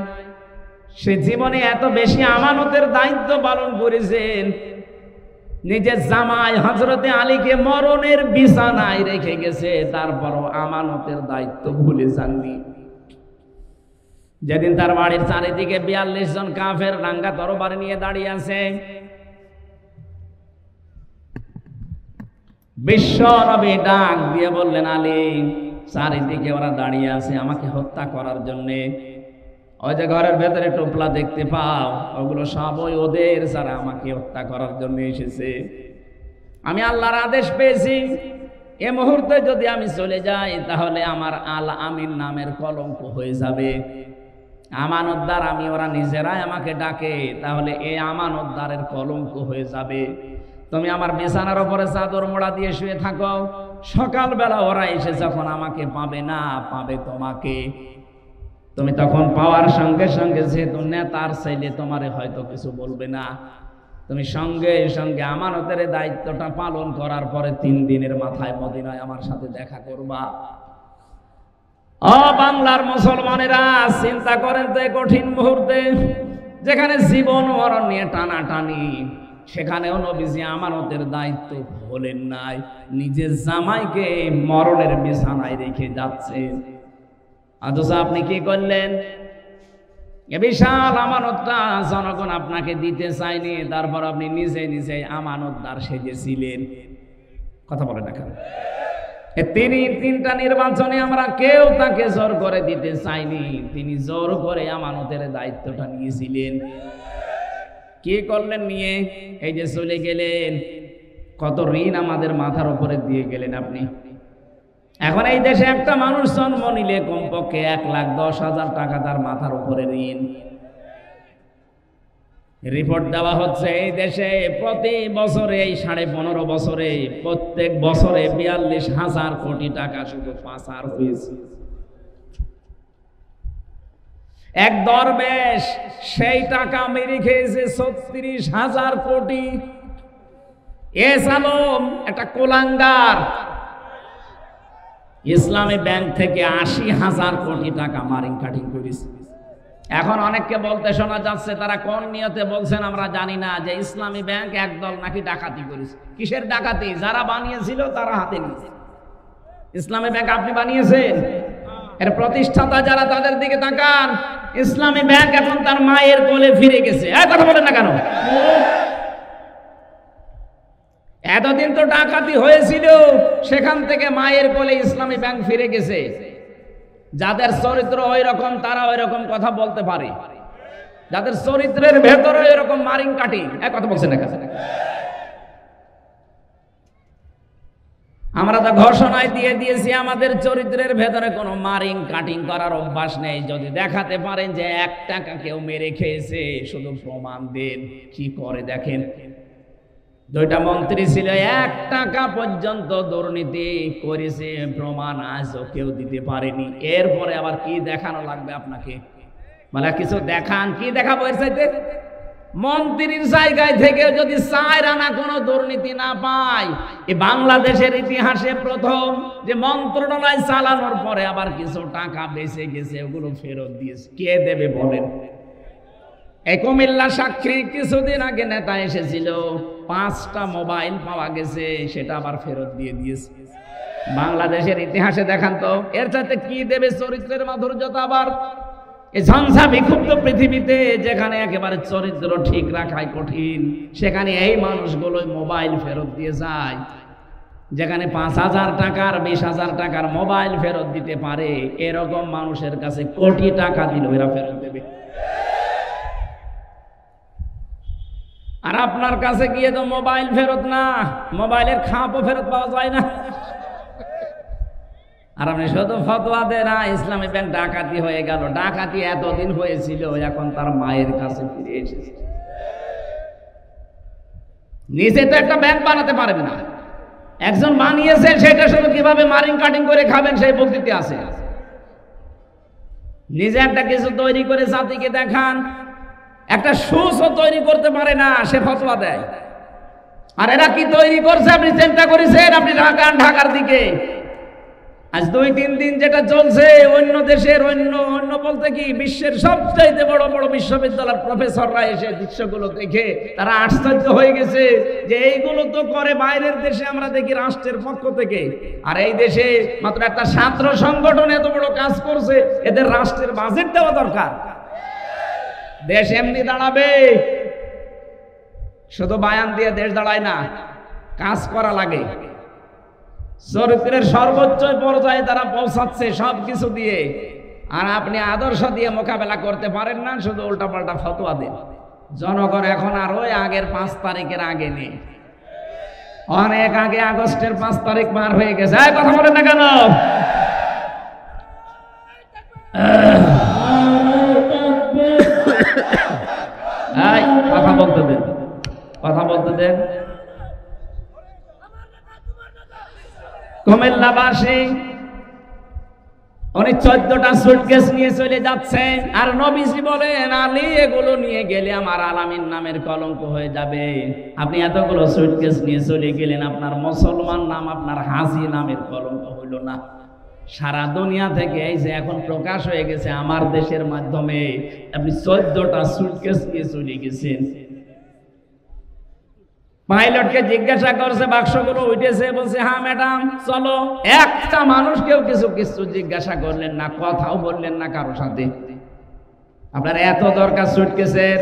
সে জীবনে এত বেশি আমানতের দায়িত্ব পালন করেছেন, নিজের জামাই হযরতে আলীকে মরণের বিছানায় রেখে গেছে, তারপরও আমানতের দায়িত্ব ভুলে যাননি। যেদিন তার বাড়ির চারিদিকে ৪২ জন কাফের রাঙ্গা তরবারি নিয়ে দাঁড়িয়ে আছে, বিশ্ব নবী ডাক দিয়ে বললেন, আলী, চারিদিকে ওরা দাঁড়িয়ে আছে আমাকে হত্যা করার জন্যে। ওই যে ঘরের ভেতরে টোপলা দেখতে পাও, ওগুলো সবই ওদের যারা আমাকে হত্যা করার জন্য এসেছে। আমি আল্লাহর আদেশ পেয়েছি, এ মুহূর্তে যদি আমি চলে যাই তাহলে আমার আল আমিন নামের কলঙ্ক হয়ে যাবে। আমানতদার আমি, ওরা নিজেরাই আমাকে ডাকে, তাহলে এই আমানতদারের কলঙ্ক হয়ে যাবে। তুমি আমার বিছানার উপরে চাদর মোড়া দিয়ে শুয়ে থাকো, সকালবেলা ওরা এসে যখন আমাকে পাবে না, পাবে তোমাকে। তুমি তখন পাওয়ার সঙ্গে সঙ্গে যেহেতু নেতার ছেলে, তোমারে হয়তো কিছু বলবে না, তুমি সঙ্গে সঙ্গে আমানতের দায়িত্বটা পালন করার পরে ৩ দিনের মাথায় মদিনায় আমার সাথে দেখা করবা। ও বাংলার মুসলমানেরা, চিন্তা করেন তো, কঠিন মুহূর্তে যেখানে জীবন মরণ নিয়ে টানাটানি, সেখানেও নবীজি আমানতের দায়িত্ব ভোলেন নাই। নিজের জামাইকে মরণের বিছানায় রেখে যাচ্ছেন, অথচ আপনি কি করলেন? এ বিশাল আমানতটা জনগণ আপনাকে দিতে চায়নি, তারপর আপনি নিজে নিজে আমানতদার সেজেছিলেন। কথা বলে না কেন? তিনি 3টা নির্বাচনে আমরা কেউ তাকে জোর করে দিতে চাইনি, তিনি জোর করে আমানতের দায়িত্বটা নিয়েছিলেন। কি করলেন নিয়ে? এই যে চলে গেলেন, কত ঋণ আমাদের মাথার উপরে দিয়ে গেলেন আপনি। এখন এই দেশে একটা মানুষ জন্ম নিলে কমপক্ষে 1,10,000 টাকা তার মাথার উপরে ঋণ। রিপোর্ট দেওয়া হচ্ছে এই দেশে প্রতি বছরে, এই 15.5 বছরে, প্রত্যেক বছরে 42,000 কোটি টাকা শুধু পাচার হয়েছে। এক দরবেশ সেই টাকা মেরে খেয়েছে 36,000 কোটি। এস আলম একটা কোলাঙ্গার ইসলামী ব্যাংক থেকে 80,000 কোটি টাকা মারিং কাটিং করেছে। এখন অনেককে বলতে শোনা যাচ্ছে, তারা কোন নিয়তে বলছেন আমরা জানি না, যে ইসলামী ব্যাংক একদল নাকি ডাকাতি করেছে। কিসের ডাকাতি? যারা বানিয়েছিল তারা হাতে নিয়েছে। ইসলামী ব্যাংক আপনি বানিয়েছেন, এর প্রতিষ্ঠাতা যারা, তাদের দিকে তাকান। ইসলামী ব্যাংক এখন তার মায়ের কোলে ফিরে গেছে। কথা বলেন না কেন? এতদিন তো ডাকাতি হয়েছিল, সেখান থেকে মায়ের কোলে ইসলামী ব্যাংক ফিরে গেছে। যাদের চরিত্র ওই রকম তারা ওই রকম কথা বলতে পারে, যাদের চরিত্রের ভেতরে এরকম মারিং কাটি। কথা বলছেন না? আমরা তো ঘোষণায় দিয়ে দিয়েছি আমাদের চরিত্রের ভেতরে কোনো মারিং কাটিং করার অভ্যাস নেই। যদি দেখাতে পারেন যে 1 টাকা কেউ মেরে খেয়েছে, শুধু প্রমাণ দেন। কি করে দেখেন। 2টা মন্ত্রী ছিল, 1 টাকা পর্যন্ত দুর্নীতি করেছে, প্রমাণ আজও কেউ দিতে পারেনি। এরপরে আবার কি দেখানো লাগবে আপনাকে? মানে কিছু দেখান, কি দেখাবো এর চাইতে? মন্ত্রীর জায়গায় থেকে যদি 4 আনা কোনো দুর্নীতি না পায়, এই বাংলাদেশের ইতিহাসে প্রথম যে মন্ত্রণালয় চালানোর পরে আবার কিছু টাকা বেঁচে গেছে, ওগুলো ফেরত দিয়েছে। কে দেবে বলেন? এই কুমিল্লা সাক্ষী কিছুদিন আগে নেতা এসেছিল, 5টা মোবাইল পাওয়া গেছে, সেটা আবার ফেরত দিয়ে দিয়েছে। বাংলাদেশের ইতিহাসে দেখান তো এর চাইতে কি দেবে চরিত্রের মাধুর্যতা? আবার এই ঝঞ্ঝা বিক্ষুব্ধ পৃথিবীতে, যেখানে একেবারে চরিত্র ঠিক রাখাই কঠিন, সেখানে এই মানুষগুলো মোবাইল ফেরত দিয়ে যায়। যেখানে 5,000 টাকার 20,000 টাকার মোবাইল ফেরত দিতে পারে, এরকম মানুষের কাছে কোটি টাকা দিল এরা ফেরত দেবে। আর আপনার কাছে গিয়ে তো মোবাইল ফেরত না, মোবাইলের খাপও ফেরত পাওয়া যায় না। আর আপনি শুধু ফতোয়া দেন, ইসলামী ব্যাংক ডাকাতি হয়ে গেল। ডাকাতি এতদিন হয়েছিল, এখন তার মায়ের কাছে ফিরে এসেছে। নিজে তো একটা ব্যাংক বানাতে পারেন না, একজন বানিয়েছে, সেটা শুধু কিভাবে মারিং কাটিং করে খাবেন সেই পদ্ধতি আছে। নিজে একটা কিছু তৈরি করে জাতিকে দেখান। একটা সুসও তৈরি করতে পারে না, সে ফতোয়া দেয়। আর এরা কি তৈরি করছে আপনি চিন্তা করেছেন? আপনি ঢাকার দিকে আজ 2-3 দিন যেটা চলছে, অন্য দেশের অন্য বলতে কি বিশ্বের সবচাইতে বড় বড় বিশ্ববিদ্যালয়ের প্রফেসররা এসে দৃশ্যগুলো দেখে তারা আশ্চর্য হয়ে গেছে যে এইগুলো তো করে বাইরের দেশে, আমরা দেখি রাষ্ট্রের পক্ষ থেকে, আর এই দেশে মাত্র একটা ছাত্র সংগঠন এত বড় কাজ করছে। এদের রাষ্ট্রের বাজেট দেওয়া দরকার। দেশ এমনি দাঁড়াবে, শুধু বায়ান দিয়ে দেশ দাঁড়ায় না, কাজ করা লাগে। চরিত্রের সর্বোচ্চ পর্যায়ে তারা পৌঁছাচ্ছে সবকিছু দিয়ে, আর আপনি আদর্শ দিয়ে মোকাবেলা করতে পারেন না, শুধু উল্টাপাল্টা ফতোয়া দেন। জনগণ এখন আর ওই আগের 5 তারিখের আগে নেই, অনেক আগে আগস্টের 5 তারিখ পার হয়ে গেছে। কথা বলেন না কেন? কথা বলতে দেন, কথা বলতে দেন। কুমিল্লাবাসী উনি 14টা সুটকেস নিয়ে চলে যাচ্ছেন, আর নবীজি বলেন আলী এগুলো নিয়ে গেলে আমার আলামিন নামের কলঙ্ক হয়ে যাবে। আপনি এতগুলো সুটকেস নিয়ে চলে গেলেন, আপনার মুসলমান নাম আপনার হাজি নামের কলঙ্ক হইল না? সারা দুনিয়া থেকে এই যে এখন প্রকাশ হয়ে গেছে আমার দেশের মাধ্যমে, আপনি 14টা সুটকেস নিয়ে চলে গেছেন। পাইলটকে জিজ্ঞাসা করছে বাক্সগুলো উঠেছে, বলছে হ্যাঁ ম্যাডাম চলো। একটা মানুষকেও কিছু জিজ্ঞাসা করলেন না, কথাও বললেন না কারো সাথে। আপনার এত দরকার সুটকেসের?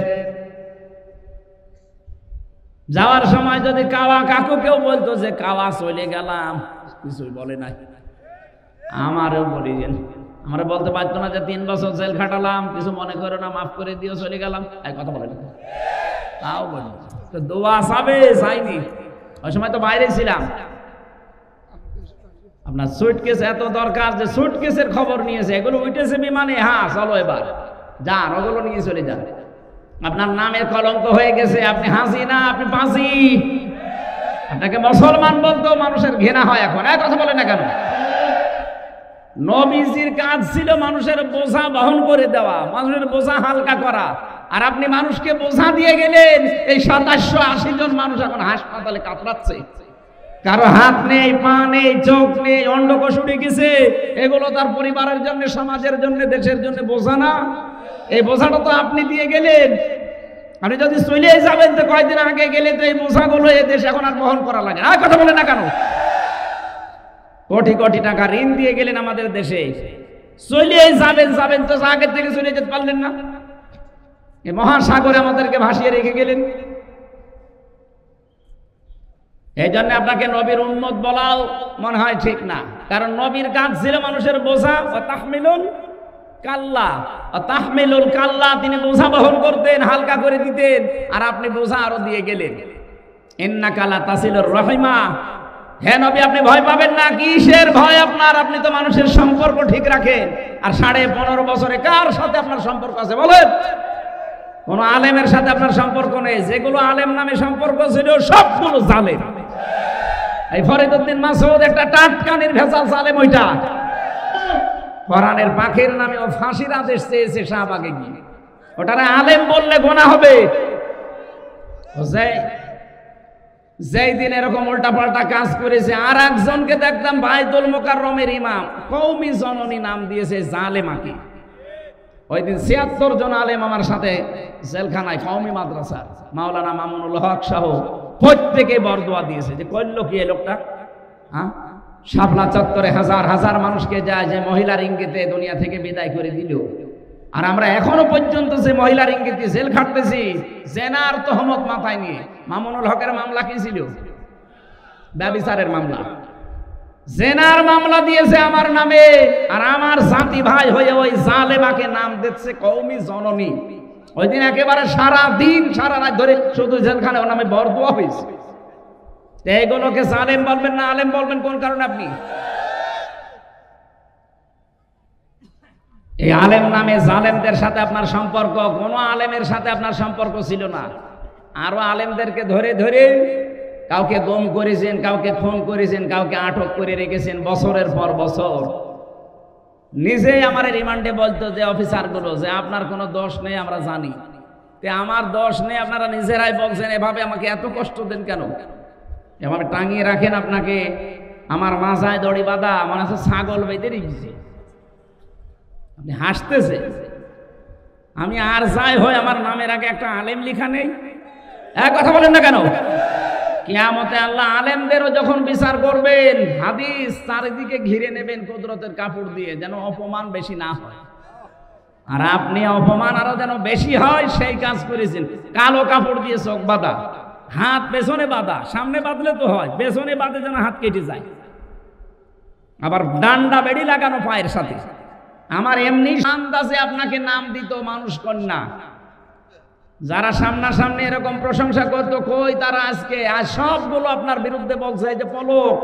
যাওয়ার সময় যদি কাকু কেউ বলতো যে কাওয়া চলে গেলাম, কিছুই বলে নাই। আমারও বলিলেন, আমরা বলতে পারতো না যে 3 বছর জেল খাটালাম, কিছু মনে করো না, মাফ করে দিও, চলে গেলাম, এই কথা বলেন। তাও বলি তো দোয়া চাবে, চাইনি, ওই সময় তো বাইরে ছিলাম। আপনার সুটকেস এত দরকার যে সুটকেসের খবর নিয়েছে, এগুলো উঠেছে বিমানে, হ্যাঁ চলো এবার যান, ওগুলো নিয়ে চলে যান। আপনার নামের কলঙ্ক হয়ে গেছে, আপনি হাসি না, আপনি পাঁচি। আপনাকে মুসলমান বলতো মানুষের ঘৃণা হয় এখন। কথা বলে না কেন? নবীজির কাজ ছিল মানুষের বোঝা বহন করে দেওয়া, মানুষের বোঝা হালকা করা, আর আপনি মানুষকে বোঝা দিয়ে গেলেন। এই 2780 জন মানুষ এখন হাসপাতালে কাতরাচ্ছে, কারো হাত নেই, পা নেই, চোখ নেই, অন্ডকোষ উঠে গেছে। এগুলো তার পরিবারের জন্য, সমাজের জন্য, দেশের জন্য বোঝা না? এই বোঝাটা তো আপনি দিয়ে গেলেন। আপনি যদি চলে যাবেন তো কয়েকদিন আগে গেলে তো এই বোঝাগুলো এই দেশ এখন আর বহন করা লাগে না। কথা বলে না কেন? কোটি কোটি টাকা ঋণ দিয়ে গেলেন আমাদের দেশে, চলে যাবেন তো আগের থেকে চলে যেতে পারলেন না? এই মহাসাগরে আমাদেরকে ভাসিয়ে রেখে গেলেন। এই জন্য আপনাকে নবীর উম্মত বলাও মনে হয় ঠিক না, কারণ নবীর কাজ ছিল মানুষের বোঝা। তাহমিলুল কাল্লা, তিনি বোঝা বহন করতেন, হালকা করে দিতেন, আর আপনি বোঝা আরো দিয়ে গেলেন। ইন্নাকা লা তাসিলুর রহিমা, হে নবী আপনি ভয় পাবেন না। কিসের ভয় আপনার? আপনি তো মানুষের সম্পর্ক ঠিক রাখেন। আর 15.5 বছরে কার সাথে আপনার সম্পর্ক আছে বলেন? কোন আলেমের সাথে আপনার সম্পর্ক নেই। যেগুলো আলেম নামে সম্পর্ক ছিল সবগুলো জালেম। এই ফরিদউদ্দিন মাসউদ একটা টাটকানির ভেজাল জালেম। ওইটা কোরআনের পাখির নামে ও ফাঁসির আদেশ চেয়েছে শাহবাগে গিয়ে, ওটারে আলেম বললে গোনা হবে। যেই দিন এরকম উল্টাপাল্টা কাজ করেছে, আর একজনকে দেখতাম বাইতুল মুকাররমের ইমাম, কওমি জননী নাম দিয়েছে জালেমাকে। ওই দিন 76 জন আলেম আমার সাথে জেলখানায়, কওমি মাদ্রাসা, মাওলানা মামুনুল হক সহ প্রত্যেকে বরদোয়া দিয়েছে যে করল কি এই লোকটা। হ্যাঁ, শাপলা চত্বরে হাজার হাজার মানুষকে যায় যে মহিলার ইঙ্গিতে দুনিয়া থেকে বিদায় করে দিল, আর আমরা এখনো পর্যন্ত যে মহিলার ইঙ্গিতে জেল খাটতেছি জেনার তহমত মাথায় নিয়ে। মামুনুল হকের মামলা কি ছিল? ব্যভিচারের মামলা। জেনার মামলা দিয়েছে আমার নামে, আর আমার জাতি ভাই হয়ে ওই জালেমাকে নাম দিচ্ছে কওমি জননী। ওই দিন একেবারে সারা দিন সারা রাত ধরে শুধু জেলখানে ওর নামে বরদোয়া হয়েছে। এইগুলোকে জালেম বলবেন না আলেম বলবেন কোন কারণে আপনি? এই আলেম নামে জালেমদের সাথে আপনার সম্পর্ক, কোনো আলেমের সাথে আপনার সম্পর্ক ছিল না। আরো আলেমদেরকে ধরে ধরে কাউকে গুম করেছেন, কাউকে খুন করেছেন, কাউকে আটক করে রেখেছেন বছরের পর বছর। নিজেই আমার রিমান্ডে বলতো যে অফিসারগুলো যে আপনার কোনো দোষ নেই আমরা জানি, আমার দোষ নেই, আপনারা নিজেরাই বলছেন। এভাবে আমাকে এত কষ্ট দেন কেন? এভাবে টাঙিয়ে রাখেন আপনাকে, আমার মাথায় দড়ি বাঁধা, মনে হচ্ছে ছাগল বেঁধে রেখেছে। আপনি হাসতেছে। আমি আর যাই হয় আমার নামের আগে একটা আলেম লেখা নেই। এক কথা বলেন না কেন? কিয়ামতে আল্লাহ আলেমদেরও যখন বিচার করবেন, হাদিস চারিদিকে ঘিরে নেবেন কুদরতের কাপড় দিয়ে, যেন অপমান বেশি না হয়। আর আপনি অপমান আরো যেন বেশি হয় সেই কাজ করেছেন। কালো কাপড় দিয়ে চোখ বাঁধা, হাত পেছনে বাঁধা, সামনে বাঁধলে তো হয়, পেছনে বাঁধে যেন হাত কেটে যায়। আবার ডান্ডা বেড়ি লাগানো পায়ের সাথে। আমার এমনি আন্দাজে আপনাকে নাম দিত মানুষ কন্যা। যারা সামনাসামনি এরকম প্রশংসা করতো, কই তারা আজকে? আর সবগুলো আপনার বিরুদ্ধে বলছে যে পলক।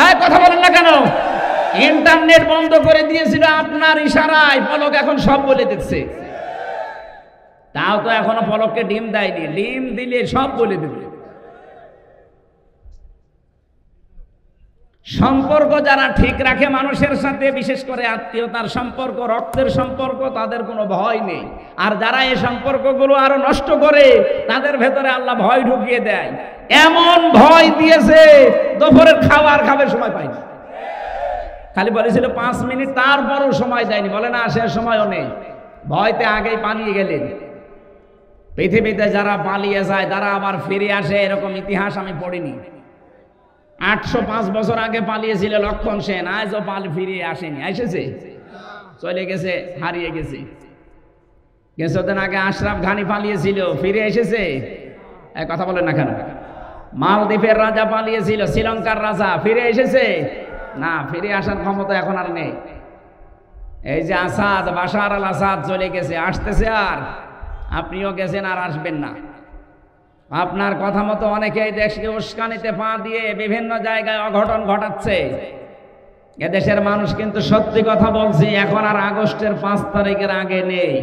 এক কথা বলেন না কেন? ইন্টারনেট বন্ধ করে দিয়েছিল আপনার ইশারায়, পলক এখন সব বলে দিচ্ছে। তাও তো এখনো পলককে ডিম দেয়নি, ডিম দিলে সব বলে দেবে। সম্পর্ক যারা ঠিক রাখে মানুষের সাথে, বিশেষ করে আত্মীয়তার সম্পর্ক, রক্তের সম্পর্ক, তাদের কোনো ভয় নেই। আর যারা এই সম্পর্কগুলো আরো নষ্ট করে, তাদের ভেতরে আল্লাহ ভয় ঢুকিয়ে দেয়। এমন ভয় দিয়েছে দুপুরের খাবার খাবে সময় পায়নি। খালি বলেছিল 5 মিনিট, তারপরও সময় দেয়নি। বলে না সে সময়ও নেই, ভয়তে আগেই পালিয়ে গেলেন। পৃথিবীতে যারা পালিয়ে যায় তারা আবার ফিরে আসে, এরকম ইতিহাস আমি পড়িনি। 805 বছর আগে পালিয়েছিল লক্ষণ সেন, আজও ফিরে আসেনি। এসেছে, চলে গেছে, হারিয়ে গেছে। কিছুদিন আগে আশরাফ ঘানি পালিয়েছিল, ফিরে এসেছে। এক কথা বলেন না কেন? মালদ্বীপের রাজা পালিয়েছিল, শ্রীলঙ্কার রাজা ফিরে এসেছে? না, ফিরে আসার ক্ষমতা এখন আর নেই। এই যে আসাদ, বাশার আল আসাদ চলে গেছে, আসতেছে আর, আপনিও গেছেন আর আসবেন না। আপনার কথা মতো অনেকেই দেশকে উস্কানিতে পা দিয়ে বিভিন্ন জায়গায় অঘটন ঘটাচ্ছে। এদেশের মানুষ কিন্তু সত্যি কথা বলছি, এখন আর আগস্টের 5 তারিখের আগে নেই।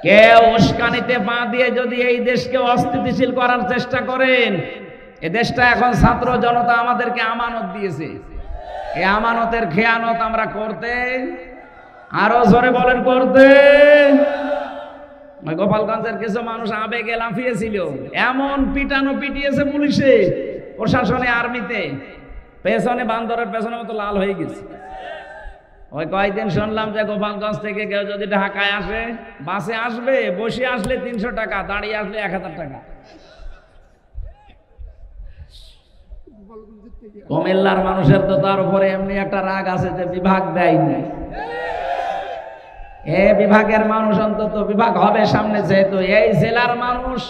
কেউ উস্কানিতে পা দিয়ে যদি এই দেশকে অস্থিতিশীল করার চেষ্টা করেন, এ দেশটা এখন ছাত্র জনতা আমাদেরকে আমানত দিয়েছে। এই আমানতের খেয়ানত আমরা করতে, আরো জোরে বলেন করতে। গোপালগঞ্জের কিছু মানুষ আবেগে লাফিয়েছিল, এমন পিটানো পিটিয়েছে পুলিশে, প্রশাসনে, আর্মিতে, পেছনে বান্দরের পেছনে মতো লাল হয়ে গেছে। ওই কয়েকদিন শুনলাম যে গোপালগঞ্জ থেকে কেউ যদি ঢাকায় আসে, বাসে আসবে, বসে আসলে 300 টাকা, দাঁড়িয়ে আসলে 1000 টাকা। কুমিল্লার মানুষের তো তার উপরে এমনি একটা রাগ আছে যে বিভাগ দেয়নি। এ বিভাগের মানুষ অন্তত বিভাগ হবে সামনে, যেহেতু এই জেলার মানুষ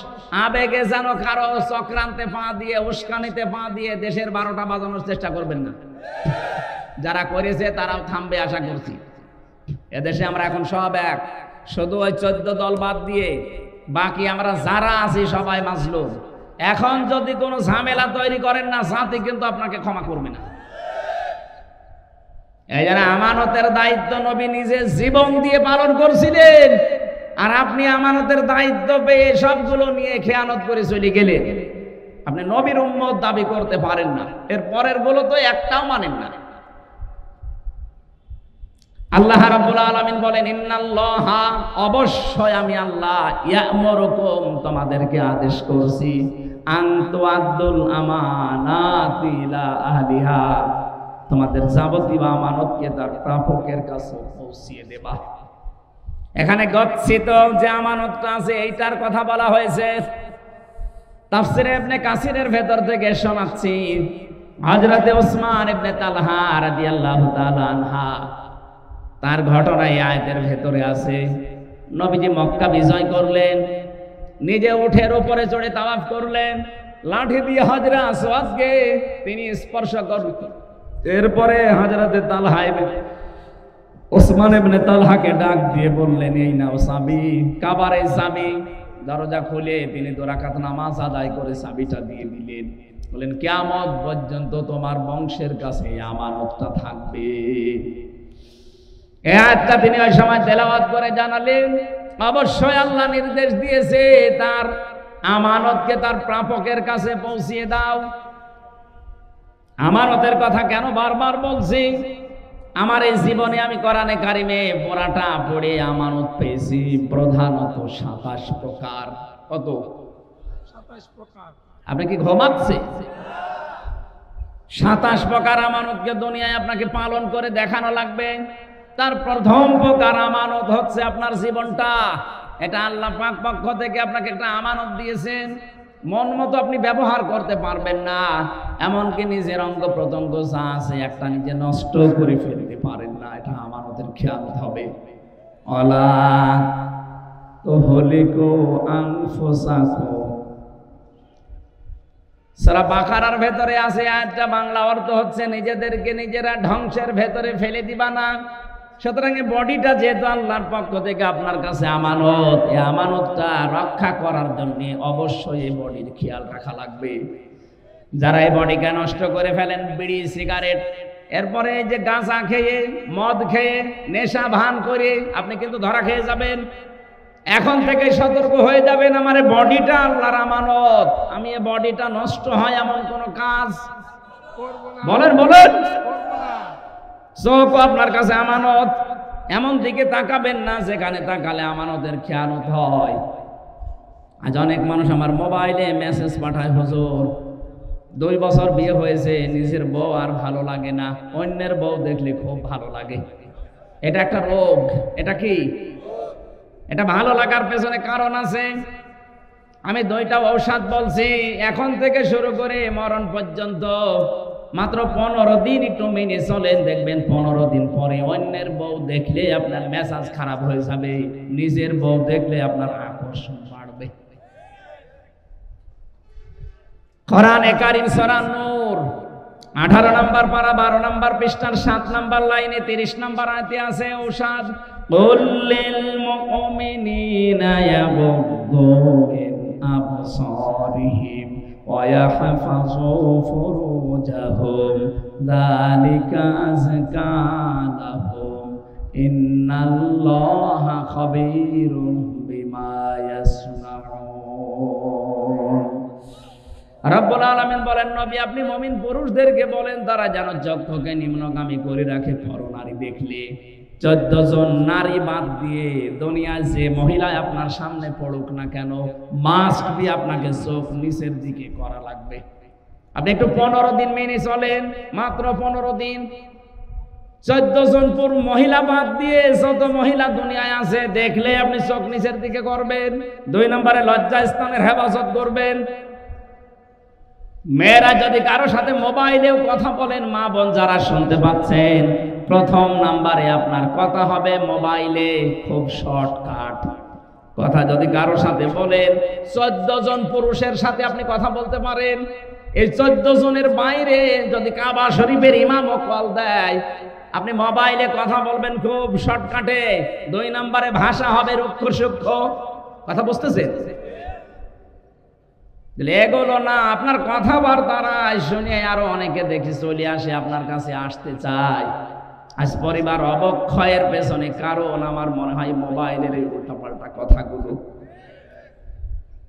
আবেগে যেন কারো চক্রান্তে পা দিয়ে, উস্কানিতে পা দিয়ে দেশের 12টা বাজানোর চেষ্টা করবেন না। যারা করেছে তারাও থামবে আশা করছি। এদেশে আমরা এখন সব এক, শুধু ওই 14 দল বাদ দিয়ে বাকি আমরা যারা আছি সবাই মাজলুম। এখন যদি কোনো ঝামেলা তৈরি করেন না, জাতি কিন্তু আপনাকে ক্ষমা করবে না। এই জন্য আমানতের দায়িত্ব নবী নিজে জীবন দিয়ে পালন করছিলেন, আর আপনি আমানতের দায়িত্ব পেয়ে সবগুলো নিয়ে খেয়ানত করে চলে গেলেন। আপনি নবীর উম্মত দাবি করতে পারেন না, এর পরের গুলো তো একটাও মানেন না। আল্লাহ রাব্বুল আলামিন বলেন, ইন্নাল্লাহা, অবশ্যই আমি আল্লাহ, ইয়া'মুরুকুম, তোমাদেরকে আদেশ করছি, আন তুআদ্দুল আমানাতি ইলা আহলিহা, তোমাদের যাবতীয় আমানতকে তার প্রাপকের কাছে পৌঁছিয়ে দেবা। এখানে গচ্ছিত যে আমানতটা আছে এইটার কথা বলা হয়েছে। তাফসীরে ইবনে কাসিরের ভেতর থেকে শোনাচ্ছি, হযরতে ওসমান ইবনে তালহা রাদিয়াল্লাহু তাআলা আনহা, তার ঘটনা এই আয়াতের ভেতরে আছে। নবীজি মক্কা বিজয় করলেন, নিজে উঠের উপরে চড়ে তাওয়াফ করলেন, লাঠি দিয়ে হাজরা আসওয়াদকে তিনি স্পর্শ করলেন। এরপরে হযরতে তালহা ওসমান ইবনে তালহাকে ডাক দিয়ে বললেন, এই নাও চাবি, কাবার এই চাবি। দরজা খুলে তিনি 2 রাকাত নামাজ আদায় করে চাবিটা দিয়ে দিলেন। বলেন, কিয়ামত পর্যন্ত তোমার বংশের কাছে এই আমানতটা থাকবে। এই আয়াতটা তিনি ওই সময় তেলাওয়াত করে জানালেন, অবশ্যই আল্লাহ নির্দেশ দিয়েছে তার আমানতকে তার প্রাপকের কাছে পৌঁছিয়ে দাও। আমানতের কথা কেন বারবার বলছি? আমার এই জীবনে আমি কোরআনে কারিমে পড়াটা পড়ে আমানত পেয়েছি প্রধানত 27 প্রকার। কত? 27 প্রকার। আপনি কি ঘুমাচ্ছে? 27 প্রকার আমানতকে দুনিয়ায় আপনাকে পালন করে দেখানো লাগবে। তার প্রথম প্রকার আমানত হচ্ছে আপনার জীবনটা। এটা আল্লাহ পাক পক্ষ থেকে আপনাকে একটা আমানত দিয়েছেন, মন মতো আপনি ব্যবহার করতে পারবেন না, এমনকি নিজের অঙ্গ প্রত্যঙ্গ যা আছে একটা নিজে নষ্ট করে ফেলতে পারেন না। এটা আমানতের খেয়ানত হবে। অলা তুহলিকু আনফুসাকুম, সূরা বাকারার ভেতরে আছে আয়াতটা, বাংলা অর্থ হচ্ছে নিজেদেরকে নিজেরা ধ্বংসের ভেতরে ফেলে দিবা না। সুতরাং এই বডিটা যেহেতু আল্লাহর পক্ষ থেকে আপনার কাছে আমানত, এই আমানতটা রক্ষা করার জন্য অবশ্যই এই বডির খেয়াল রাখা লাগবে। যারা এই বডিকে নষ্ট করে ফেলেন বিড়ি সিগারেট, এরপরে এই যে গাঁজা খেয়ে মদ খেয়ে নেশা ভান করে আপনি কিন্তু ধরা খেয়ে যাবেন। এখন থেকে সতর্ক হয়ে যাবেন, আমার এই বডিটা আল্লাহর আমানত, আমি এই বডিটা নষ্ট হয় এমন কোন কাজ করব না। বলেন। করব না। চোখ আপনার কাছে আমানত, এমন দিকে তাকাবেন না যেখানে তাকালে আমানতের খেয়ানত হয়। আজ অনেক মানুষ আমার মোবাইলে মেসেজ পাঠায়, হুজুর 2 বছর বিয়ে হয়েছে, নিজের বউ আর ভালো লাগে না, অন্যের বউ দেখলে খুব ভালো লাগে। এটা একটা রোগ। এটা কি? এটা ভালো লাগার পেছনে কারণ আছে। আমি 2টা ঔষধ বলছি, এখন থেকে শুরু করে মরণ পর্যন্ত মাত্র 15 দিন একটু মেনে চলেন, দেখবেন 15 দিন পরে অন্যের বউ দেখলে আপনার মেজাজ খারাপ হয়ে যাবে, নিজের বউ দেখলে আপনার আকর্ষণ বাড়বে। কোরআনে কারীম সূরা নূর 18 নম্বর পারা 12 নম্বর পৃষ্ঠার 7 নম্বর লাইনে 30 নম্বর আয়াতে আছে ঔষধ, কুল্লিল মুমিনিনা ইয়াগুদ্দু মিন আবসারিহিম ওয়া ইয়াহফাযু ফুরুজাহুম যালিকা আযকা লাহুম ইন্নাল্লাহা খাবীরুম বিমা ইয়াসনাউন। রব্বুল আলামিন বলেন, নবী আপনি মুমিন পুরুষদেরকে বলেন তারা যেন চক্ষুকে নিম্নগামী করে রাখে পরনারী দেখলে। 14 জন নারী বাদ দিয়ে দুনিয়ায় যে মহিলা আপনার সামনে পড়ুক না কেন, মাস্ট বি আপনাকে চোখ নিচের দিকে করা লাগবে। আপনি একটু 15 দিন মেনে চলেন, মাত্র 15 দিন। 14 জন মহিলা বাদ দিয়ে যত মহিলা দুনিয়ায় আছে দেখলে আপনি চোখ নিচের দিকে করবেন। 2 নম্বরে লজ্জা স্থানের হেফাজত করবেন। মেয়েরা যদি কারো সাথে মোবাইলেও কথা বলেন, মা বোন যারা শুনতে পাচ্ছেন, প্রথম নাম্বারে আপনার কথা হবে মোবাইলে খুব শর্টকাট কথা। যদি কারো সাথে বলেন, 14 জন পুরুষের সাথে আপনি কথা বলতে পারেন, এই 14 জনের বাইরে যদি কাবা শরীফের ইমামও কল দেয়, আপনি মোবাইলে কথা বলবেন খুব শর্টকাটে। 2 নম্বরে ভাষা হবে রুক্ষ সূক্ষ্ম। কথা বুঝতেছেন? এগুলো না, আপনার কথাবার্তারা শুনে আরো অনেকে দেখি চলে আসে, আপনার কাছে আসতে চায়। আজ পরিবার অবক্ষয়ের পেছনে কারণ আমার মনে হয় মোবাইলের এই উল্টাপাল্টা কথাগুলো।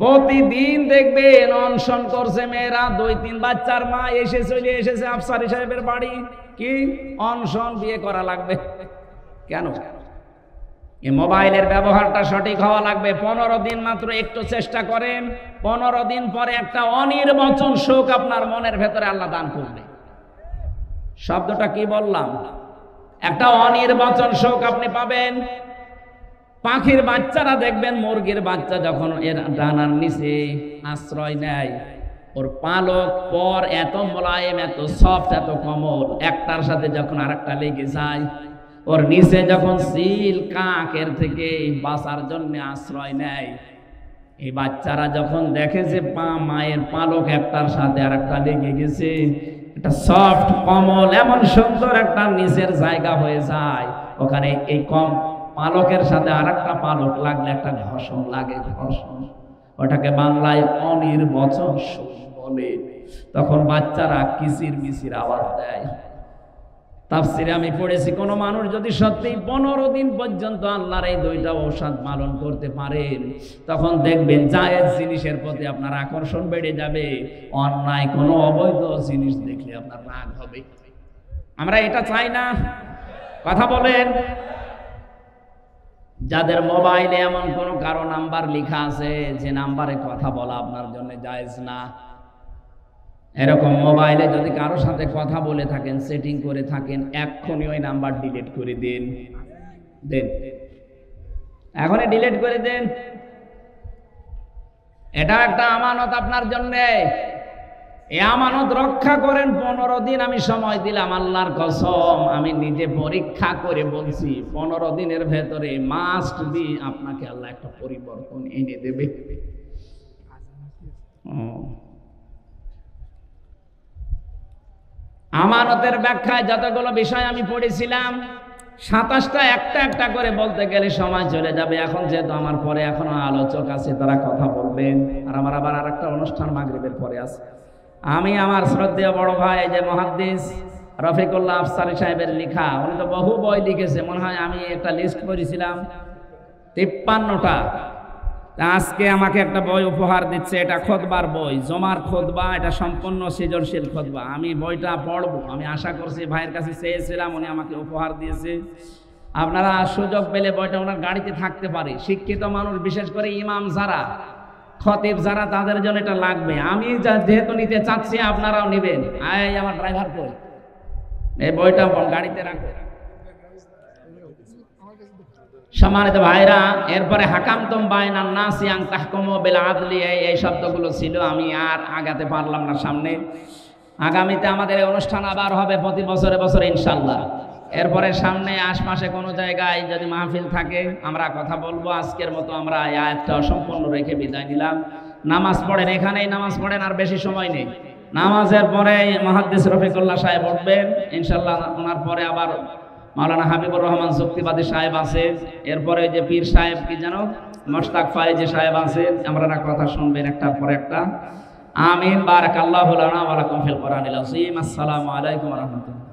প্রতিদিন দেখবেন অনশন করছে মেয়েরা, 2-3 বাচ্চার মা চলে এসেছে আফসারি সাহেবের বাড়ি। কি অনশন? বিয়ে করা লাগবে। কেন? এই মোবাইলের ব্যবহারটা সঠিক হওয়া লাগবে। 15 দিন মাত্র একটু চেষ্টা করেন, 15 দিন পরে একটা অনির্বচন সুখ আপনার মনের ভেতরে আল্লাহ দান করবে। শব্দটা কি বললাম? একটা অনির্বচন সুখ আপনি পাবেন। পাখির বাচ্চারা দেখবেন, মুরগির বাচ্চা যখন এর ডানার নিচে আশ্রয় নেয়, ওর পালক পর এত মোলায়েম, এত সফট, এত কোমল, একটার সাথে যখন আরেকটা লেগে যায়, ওর নিচে যখন চিল কাকের থেকে বাঁচার জন্য আশ্রয় নেয়, এই বাচ্চারা যখন দেখে যে মায়ের পালক একটার সাথে আরেকটা লেগে গেছে, একটা সফট কোমল এমন সুন্দর একটা নিচের জায়গা হয়ে যায়, ওখানে এই কম পালকের সাথে আরেকটা পালক লাগলে একটা ঘর্ষণ লাগে, ঘর্ষণ। ওটাকে বাংলায় অনির্বচন সুখ বলে। তখন বাচ্চারা কিচির মিচির আওয়াজ দেয়। তাফসিরে আমি পড়েছি, কোন মানুষ যদি সত্যি 15 দিন পর্যন্ত আল্লাহর এই 2টা ঔষধ পালন করতে পারেন, তখন দেখবেন জায়েজ জিনিসের প্রতি আপনার আকর্ষণ বেড়ে যাবে, অন্যায় কোনো অবৈধ জিনিস দেখলে আপনার রাগ হবে। আমরা এটা চাই না। কথা বলেন। যাদের মোবাইলে এমন কোন কারো নাম্বার লেখা আছে যে নাম্বারে কথা বলা আপনার জন্য জায়েজ না, এরকম মোবাইলে যদি কারো সাথে কথা বলে থাকেন, সেটিং করে থাকেন, এক্ষুনি ওই নাম্বার ডিলিট করে দিন। দেন, এখনই ডিলিট করে দেন। এটা একটা আমানত আপনার জন্য। এই আমানত রক্ষা করেন। 15 দিন আমি সময় দিলাম, আল্লাহর কসম আমি নিজে পরীক্ষা করে বলছি 15 দিনের ভেতরে মাস্ট বি আপনাকে আল্লাহ একটা পরিবর্তন এনে দেবে। আমানতের ব্যাখ্যায় যতগুলো বিষয় আমি পড়েছিলাম 27টা একটা একটা করে বলতে গেলে সময় চলে যাবে। এখন যেহেতু আমার পরে এখনো আলোচক আছে, তারা কথা বলবেন, আর আমার আবার আরেকটা অনুষ্ঠান মাগরিবের পরে আছে। আমি আমার শ্রদ্ধেয় বড় ভাই যে মুহাদ্দিস রফিকুল্লাহ আফসারী সাহেবের লেখা, উনি তো বহু বই লিখেছে, মনে হয় আমি একটা লিস্ট করেছিলাম 53টা। আজকে আমাকে একটা বই উপহার দিচ্ছে, এটা খুতবার বই, জমার খুতবা, এটা সম্পূর্ণ সৃজনশীল খুতবা। আমি বইটা পড়বো, আমি আশা করছি, ভাইয়ের কাছে চেয়েছিলাম, উনি আমাকে উপহার দিয়েছে। আপনারা সুযোগ পেলে বইটা ওনার গাড়িতে থাকতে পারে। শিক্ষিত মানুষ, বিশেষ করে ইমাম যারা, খতিব যারা, তাদের জন্য এটা লাগবে। আমি যেহেতু নিতে চাচ্ছি, আপনারাও নেবেন। আমার ড্রাইভার কই, এই বইটা গাড়িতে রাখো। সম্মানিত ভাইরা, এরপরে হাকামতুম বাইনান নাসি আন তাহকুমু বিল আদলি, এই শব্দগুলো ছিল। আমি আর আগাতে পারলাম না সামনে। আগামীতে আমাদের এই অনুষ্ঠান আবার হবে প্রতি বছরে বছরে ইনশাআল্লাহ। এরপরে সামনে আশপাশে কোনো জায়গায় যদি মাহফিল থাকে আমরা কথা বলবো। আজকের মতো আমরা এই আয়াতটা অসম্পূর্ণ রেখে বিদায় নিলাম। নামাজ পড়েন, এখানেই নামাজ পড়েন, আর বেশি সময় নেই। নামাজের পরে মুহাদ্দিস রফিকুল্লাহ সাহেব উঠবেন ইনশাআল্লাহ। ওনার পরে আবার মাওলানা হাবিবুর রহমান যুক্তিবাদী সাহেব আছে। এরপরে যে পীর সাহেব কি যেন মোশতাক ফায়েজি সাহেব আছে। আপনারা কথা শুনবেন একটার পর একটা। আমিন। বারাকাল্লাহু লানা ওয়া লাকুম ফিল কোরআনিল আযীম। আসসালামু আলাইকুম ওয়া রাহমাতুল্লাহ।